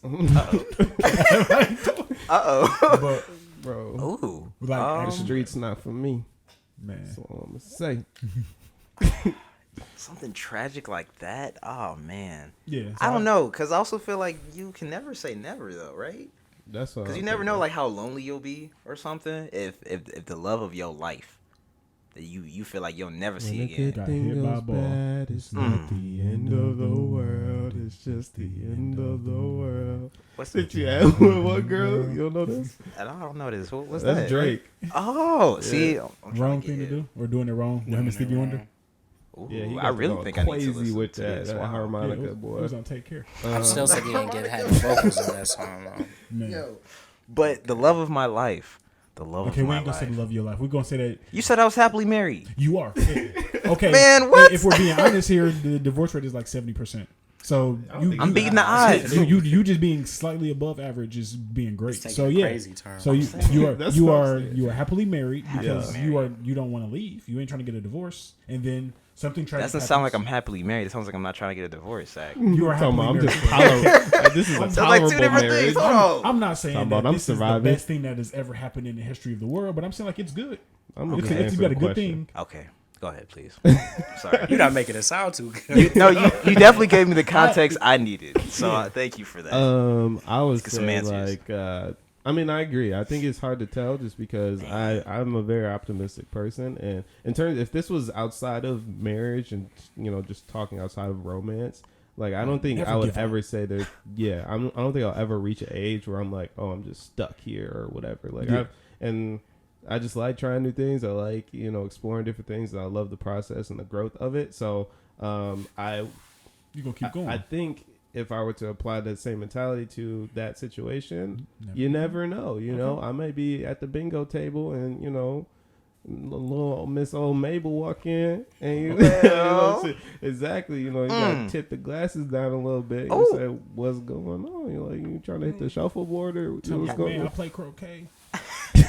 Uh-oh. But Bro, Ooh. like, the actually, streets not for me. man, That's all I'm gonna say. Something tragic like that? Oh, man. yeah. I don't know, because I also feel like you can never say never, though, right? That's what. Because you I'm never thinking. know, like, how lonely you'll be or something if the love of your life that you feel like you'll never see When a again. good Got thing hit by a goes ball. bad, it's not the end of the world. It's just the end of the world. What's Did the, you have with what girl? You don't know this? I don't know this. What's That's that? Drake. Oh, see, I'm trying Wrong to thing to get do, or doing it wrong with him and Stevie Wonder. Ooh, Yeah, he I got really to think go I need to crazy listen with to that, this. that Wow. harmonica, It boy. was on Take Care. I'm still thinking he didn't get having vocals on that song. Though. Man. But the love of my life, the love Okay, of we my ain't gonna say life. the love of your life. We're gonna say that You said I was happily married. you are. Okay, Man, what? If we're being honest here, the divorce rate is like 70%. So I'm beating the odds. You just being slightly above average is being great. It's taking So a yeah, crazy turn. so you are That's you what I'm are saying. you are happily married because Happily you don't want to leave. You ain't trying to get a divorce, and then something That tragic. doesn't sound like I'm happens. happily married. It sounds like I'm not trying to get a divorce, Zach. You are Talking happily about, I'm married. just tolerant. This is a Sounds like two tolerable different marriage. things. Hold on. I'm not saying Talking that about I'm this is the surviving. best thing that has ever happened in the history of the world, but I'm saying like it's good. I'm It's, gonna it's answer got the a good question. thing. Okay, go ahead, please. Sorry. You're not making it sound too good. You definitely gave me the context I needed. So thank you for that. I would get some say answers. like I mean I agree. I think it's hard to tell just because I'm a very optimistic person, and in terms if this was outside of marriage and just talking outside of romance, like I don't think Never I would give up. ever say that. Yeah, I don't think I'll ever reach an age where I'm like, oh, I'm just stuck here or whatever. Like I just like trying new things. I like exploring different things, and I love the process and the growth of it. So I You gonna keep going. I think if I were to apply that same mentality to that situation, you never know. I may be at the bingo table and little Miss Old Mabel walk in and exactly. You gotta tip the glasses down a little bit. You Oh. say, "What's going on?" You're like, "You trying to hit the shuffleboard or what's Man, going I on?" play croquet.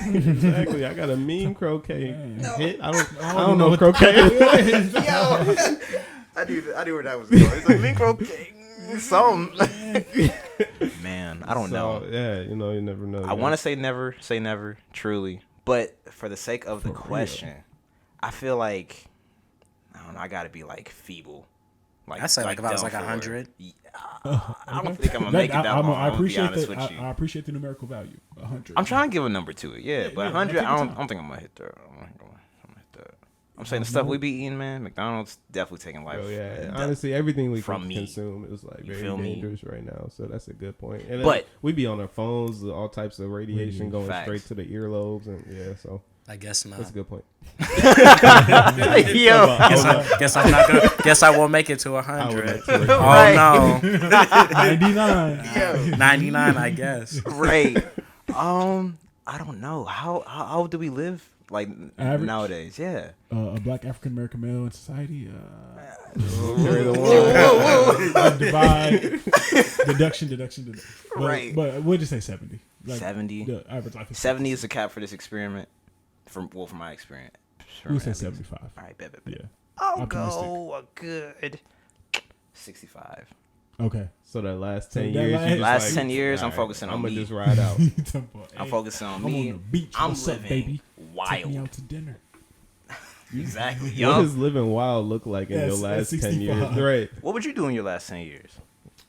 Exactly. I got a mean croquet Man. hit. I don't know croquet. Yo, I knew where that was going. It's like micro some. Man, I don't know. Yeah, you never know. I want to say never, truly. But for the sake of the For real. question, I feel like I don't know. I got to be like feeble. I say like if I was like done for. 100. I don't think I'm gonna make it that long. I I'm gonna be appreciate honest the with you. I appreciate the numerical value. 100. I'm trying to give a number to it, yeah. But yeah, 100, take your I don't time. think I'm gonna hit that. I'm gonna hit that. I'm saying the stuff we be eating, man. McDonald's definitely taking life. Oh yeah, and honestly, everything we from me. consume is like You very feel me? dangerous right now. So that's a good point. And But- we be on our phones, all types of radiation going Facts. straight to the earlobes, and yeah. So I guess not. That's a good point. Yo. Guess I won't make it to 100. Right. Oh no. 99. Yo. 99, I guess. Right. I don't know. How do we live like Average? nowadays? Yeah. A black African American male in society. Divide. Deduction. Right. But we'll just say 70. 70. The average life is 70 is the cap for this experiment. From my experience. We'll say 75. All right, bet. Yeah. I'll Optimistic. go a good 65. Okay. So that last So 10 that years, last- you just Last like, 10 years, I'm all right, focusing on I'm gonna me. just ride out. I'm focusing on I'm me. on the beach. I'm What's living up, baby? Take me wild. out to dinner. Exactly. What Yo, does living wild look like in Yes, your last at 10 years? 65. Right. what would you do in your last 10 years?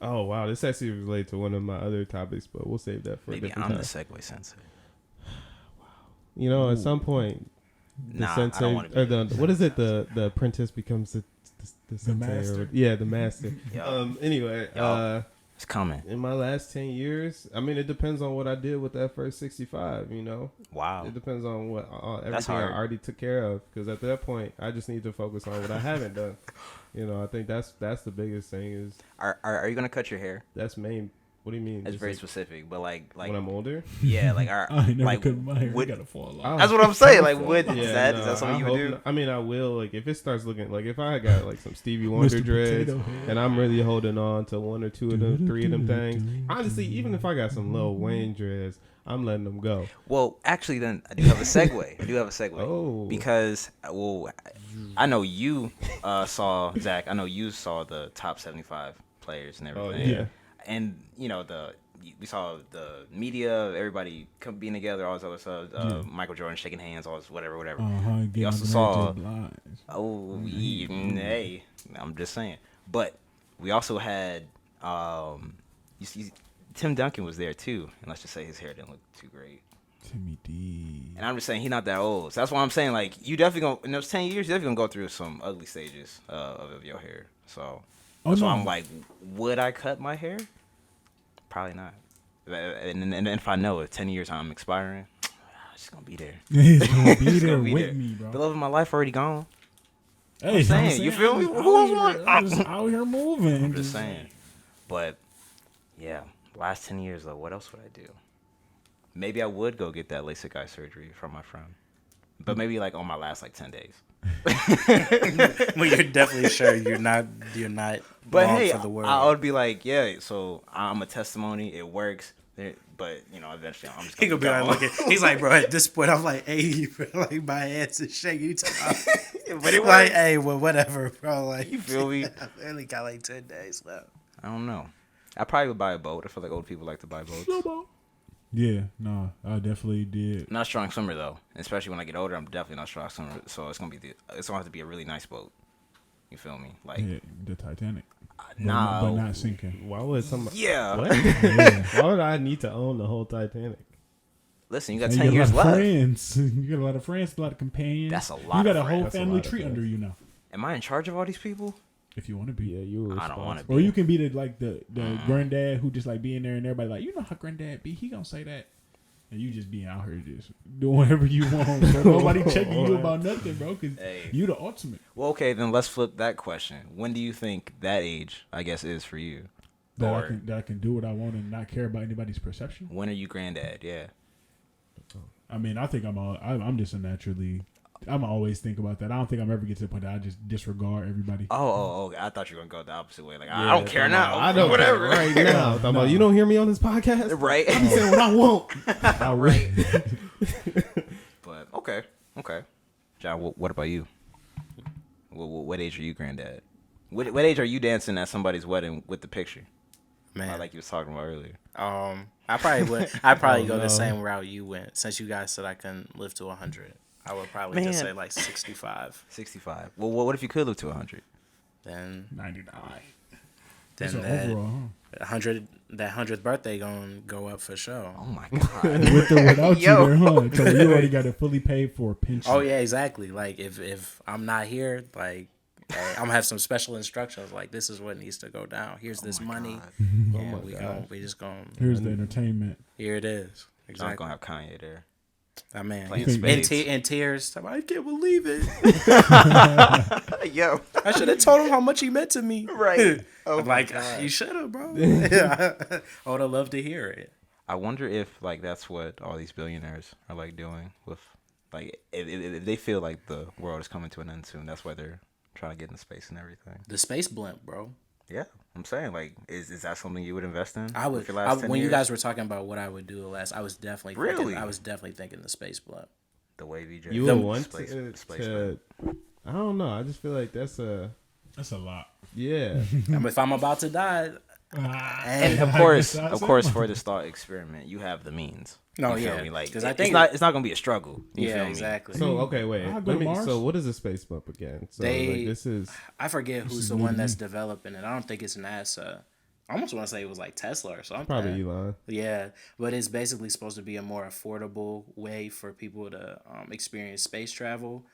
Oh wow, this actually relates to one of my other topics, but we'll save that for a Maybe different I'm time. the segue sensei. You know, at some point, the Nah, I sensei don't want to or be. what is it? The apprentice becomes the sensei, master? or yeah, the master. Yo. Anyway, Yo. It's coming. in my last 10 years, I mean, it depends on what I did with that first 65. You know, Wow. it depends on what That's everything I hard. already took care of. Because at that point, I just need to focus on what I haven't done. You know, I think that's the biggest thing. Is Are you gonna cut your hair? that's main. What do you mean? That's Just very like specific, but like when I'm older. yeah, like our I ain't never like cut my hair. would- I gotta fall Oh, off. that's what I'm saying. Like, would Yeah, is that no, something I you would hope do? not. I mean, I will. Like, if it starts looking like if I got like some Stevie Wonder Mr. dreads, Potato Head. and I'm really holding on to one or two of them, three of them things. Honestly, even if I got some Lil Wayne dreads, I'm letting them go. Well, actually, then I do have a segue. Oh. Because I know you saw Zach. I know you saw the top 75 players and Oh everything. yeah. And you know we saw the media, everybody being together, all this other stuff. Michael Jordan shaking hands, all this whatever. You also saw- Oh, hey, I'm just saying. But we also had you see, Tim Duncan was there too, and let's just say his hair didn't look too great. Timmy D. And I'm just saying he's not that old, so that's why I'm saying like you definitely gonna in those 10 years, you're definitely gonna go through some ugly stages of your hair. So that's why I'm like, would I cut my hair? Probably not. And if I know if 10 years I'm expiring, it's gonna be there. He's gonna be It's there gonna be with there. me, bro. The love of my life already gone. Hey, I'm saying, you feel me? I'm Who else just want- I'm just out here moving. I'm just saying. But yeah, last 10 years though, what else would I do? Maybe I would go get that LASIK eye surgery from my friend, but maybe like on my last like 10 days. Well, you're definitely sure you're not But long hey, for the world. I would be like, yeah. So I'm a testimony. It works. But you know, eventually I'm just He gonna gonna be like, go. looking. He's like, bro. At this point, I'm like 80, bro. Like my hands is shaking. You But it like, works. hey, well, whatever, bro. Like, You feel me? I only got like 10 days left. I don't know. I probably would buy a boat. I feel like old people like to buy boats. Yeah, no, I definitely did. I'm not a strong swimmer though, especially when I get older. I'm definitely not a strong swimmer. So it's gonna have to be a really nice boat. You feel me? Like Yeah, the Titanic. nah, but not sinking. Why would somebody? yeah. What? Yeah. Why would I need to own the whole Titanic? Listen, you got And 10 you years got a lot of left. friends. You got a lot of friends, a lot of companions. That's a lot You got of a whole friends. That's a family lot of tree friends. under you now, Am I in charge of all these people? if you want to be. Yeah, you were. I don't wanna responsible. Or you can be the granddad who just like be in there and everybody like, you know how granddad be. He gonna say that. And you just being out here just doing whatever you want. So nobody checking you about nothing, bro, because Hey. you the ultimate. Well, okay, then let's flip that question. When do you think that age, I guess, is for you? That Or I can do what I want and not care about anybody's perception. when are you granddad? Yeah. I mean, I think I'm just a naturally. I'm always think about that. I don't think I'm ever get to the point that I just disregard everybody. Oh, I thought you were gonna go the opposite way. Like I Yeah, don't care now. I don't Whatever. care right now. Talking about, you don't hear me on this podcast, Right. I'm saying what I want. Right. But okay. John, what about you? What age are you granddad? What age are you dancing at somebody's wedding with the picture? Man, Like you was talking about earlier. I probably would. I probably Oh, go no. the same route you went. Since you guys said I can live to 100, I would probably just Man. say like 65. 65. Well, what if you could live to 100? Then 99. then So that overall, 100 that 100th birthday gonna go up for sure. Oh my god. huh? With or without Yo. you there, huh? So you already got it fully paid for pension. Oh yeah, exactly. Like if I'm not here, like hey, I'm gonna have some special instructions. Like this is what needs to go down. Here's this money. Yeah, we just gonna Here's the entertainment. here it is. I'm Exactly. gonna have Kanye there. I mean, Playing in, spades. in tears. I can't believe it. Yo. I should have told him how much he meant to me. Right. Oh I'm my like, God. you should have, bro. I would have loved to hear it. I wonder if like that's what all these billionaires are like doing with like if they feel like the world is coming to an end soon. That's why they're trying to get into space and everything. The space blimp, bro. Yeah, I'm saying like is that something you would invest in? I would. with your last 10 When you years? guys were talking about what I would do last, I was definitely Really? I was definitely thinking the space blimp. the wavy jet. You would want space, to, space I don't know. I just feel like that's a lot. yeah. If I'm about to die, And of course, for this thought experiment, you have the means. No, You feel yeah, me? Like 'cause I it's think- not gonna be a struggle. You yeah, feel me? exactly. So okay, wait. I'll go to Mars. So what is a space bump again? So They- like, this is I forget who's the one that's developing it. I don't think it's NASA. I almost want to say it was like Tesla or something. probably Elon. Yeah, but it's basically supposed to be a more affordable way for people to experience space travel.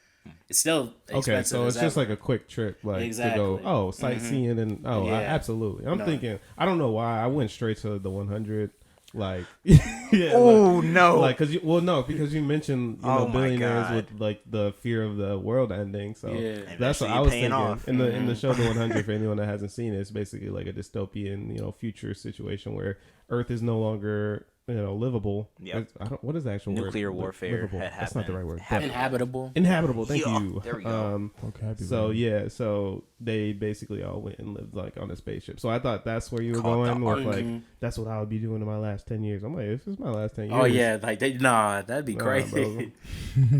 It's still expensive. Okay, so it's as just ever. like a quick trip, like Exactly. to go sightseeing and Yeah. absolutely. I'm No. thinking. I don't know why I went straight to the 100. Like yeah, Oh no! like because because you mentioned Oh, my billionaires God. with like the fear of the world ending. So Yeah. that's what Eventually I was paying thinking. off. In the show The 100, for anyone that hasn't seen it, it's basically like a dystopian future situation where Earth is no longer livable. Yep. I don't. What is the actual Nuclear word? warfare Livable. had That's not the right happened. word. Happened. Inhabitable. Inhabitable. Thank Yeah, you. there we go. So yeah, so they basically all went and lived like on a spaceship. So I thought that's where you were Called the going with Ark. like that's what I would be doing in my last 10 years. I'm like, this is my last 10 years. Oh yeah, like that'd be Nah, crazy. bro.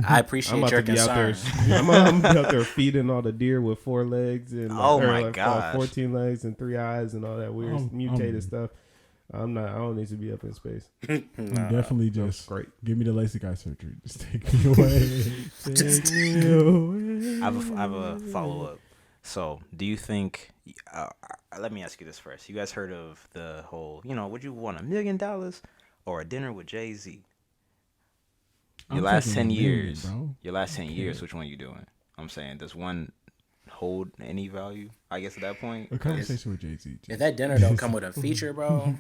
I I'm appreciate about your to be out there. concern. I'm out there feeding all the deer with 4 legs and Oh my gosh. 14 legs and 3 eyes and all that weird mutated I'm- stuff. I don't need to be up in space. Definitely That's just great. give me the LASIK eye surgery. Just take me away. Take me away. I have a follow up. So, do you think? Let me ask you this first. You guys heard of the whole? Would you want $1 million or a dinner with Jay-Z? Your I'm last taking 10 $1 million, years. bro. Your last 10 years. Which one you doing? I'm saying, does one hold any value? I guess at that point. A conversation with Jay-Z. If that dinner don't come with a feature, bro,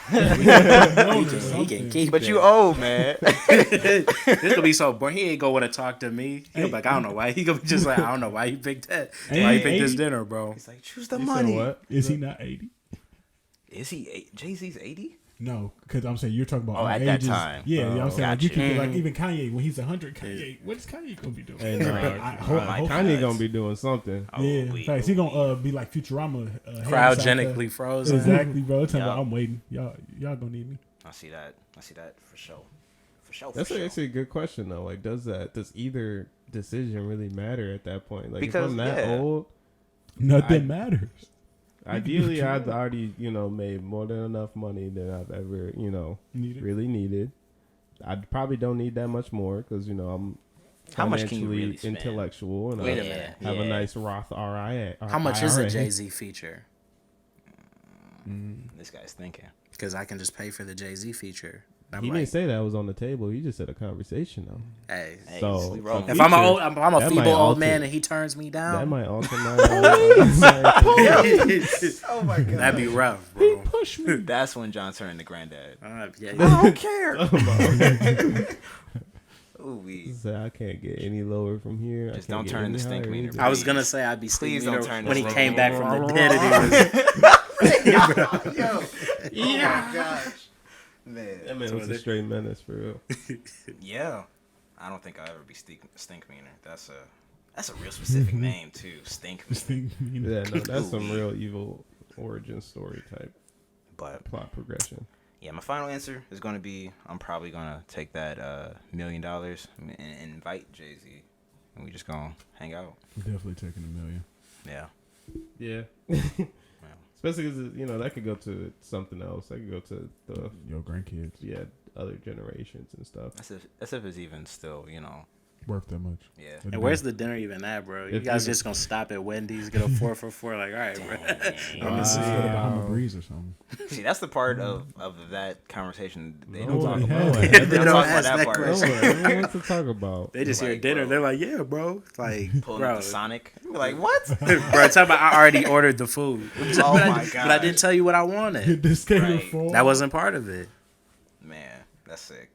he can keep But it. you old, man. This gonna be so boring. He ain't gonna want to talk to me. He gonna be like, I don't know why. He gonna be just like, I don't know why you picked that. Why you picked this 80? dinner, bro? He's like, choose the You said money. what? Is he not 80? Is he Jay-Z's 80? No, because I'm saying you're talking about Oh, our at that ages. time. Yeah, I'm saying like you Gotcha. can be like even Kanye when he's 100. Kanye, what is Kanye gonna be doing? Hey, nah, I hope Kanye gonna be doing something. Yeah, we- facts. He gonna be like Futurama, Cryogenically frozen. Exactly, bro. Tell me, Yeah. I'm waiting. Y'all gonna need me. I see that for sure. For sure. That's actually a good question though. Like, does either decision really matter at that point? Like, Because, if I'm that yeah. old, Nothing matters. ideally I'd already made more than enough money than I've ever Need it. really needed. I probably don't need that much more because I'm How much can you financially really spend? intellectual and Wait a I minute. have a Yeah. nice Roth IRA. How much is a IRA. Jay-Z feature? This guy's thinking. Because I can just pay for the Jay-Z feature. I'm He like, didn't say that was on the table. He just said a conversation though. hey. Hey, So- we rolling. If I'm Feature, a that might feeble old alter- man and he turns me That down, might alter my. Oh my god. that'd be rough, bro. Push me. That's when John turned to granddad. Yeah. I don't care. Ooh, we. Say I can't get any lower from here. Just I can't don't get turn any into stink higher meaner, either. I was gonna say I'd be Please Steve don't Wiener turn when he this came way. back from the dead. And he was, Yo. Oh my gosh. That Man. man was a straight menace for real. Yeah. I don't think I'll ever be stink meaner. That's a real specific name too. Stink meaner. Yeah, no, that's some real evil origin story type But plot progression. yeah, my final answer is going to be I'm probably going to take that $1 million and invite Jay-Z. And we just going to hang out. Definitely taking $1 million. Yeah. Yeah. Especially because that could go to something else. That could go to the Your grandkids other generations and stuff. As if it's even still, worth that much. yeah. and where's the dinner even at, bro? You If guys you- just gonna stop at Wendy's, get a 4 for $4? Like, all right, bro. I'm Wow. see it about a breeze or something. See, that's the part of that conversation they don't Nobody talk has about. that. They They don't don't talk about ask that that part. question. Everyone wants to talk about. They just hear Like, dinner. bro. They're like, yeah, bro. Like, Pulling bro. up the Sonic. You're like, what? Bro, tell me I already ordered the food. Oh but my But I gosh. didn't tell you what I wanted. This came Right. for That wasn't part of it. Man, that's sick.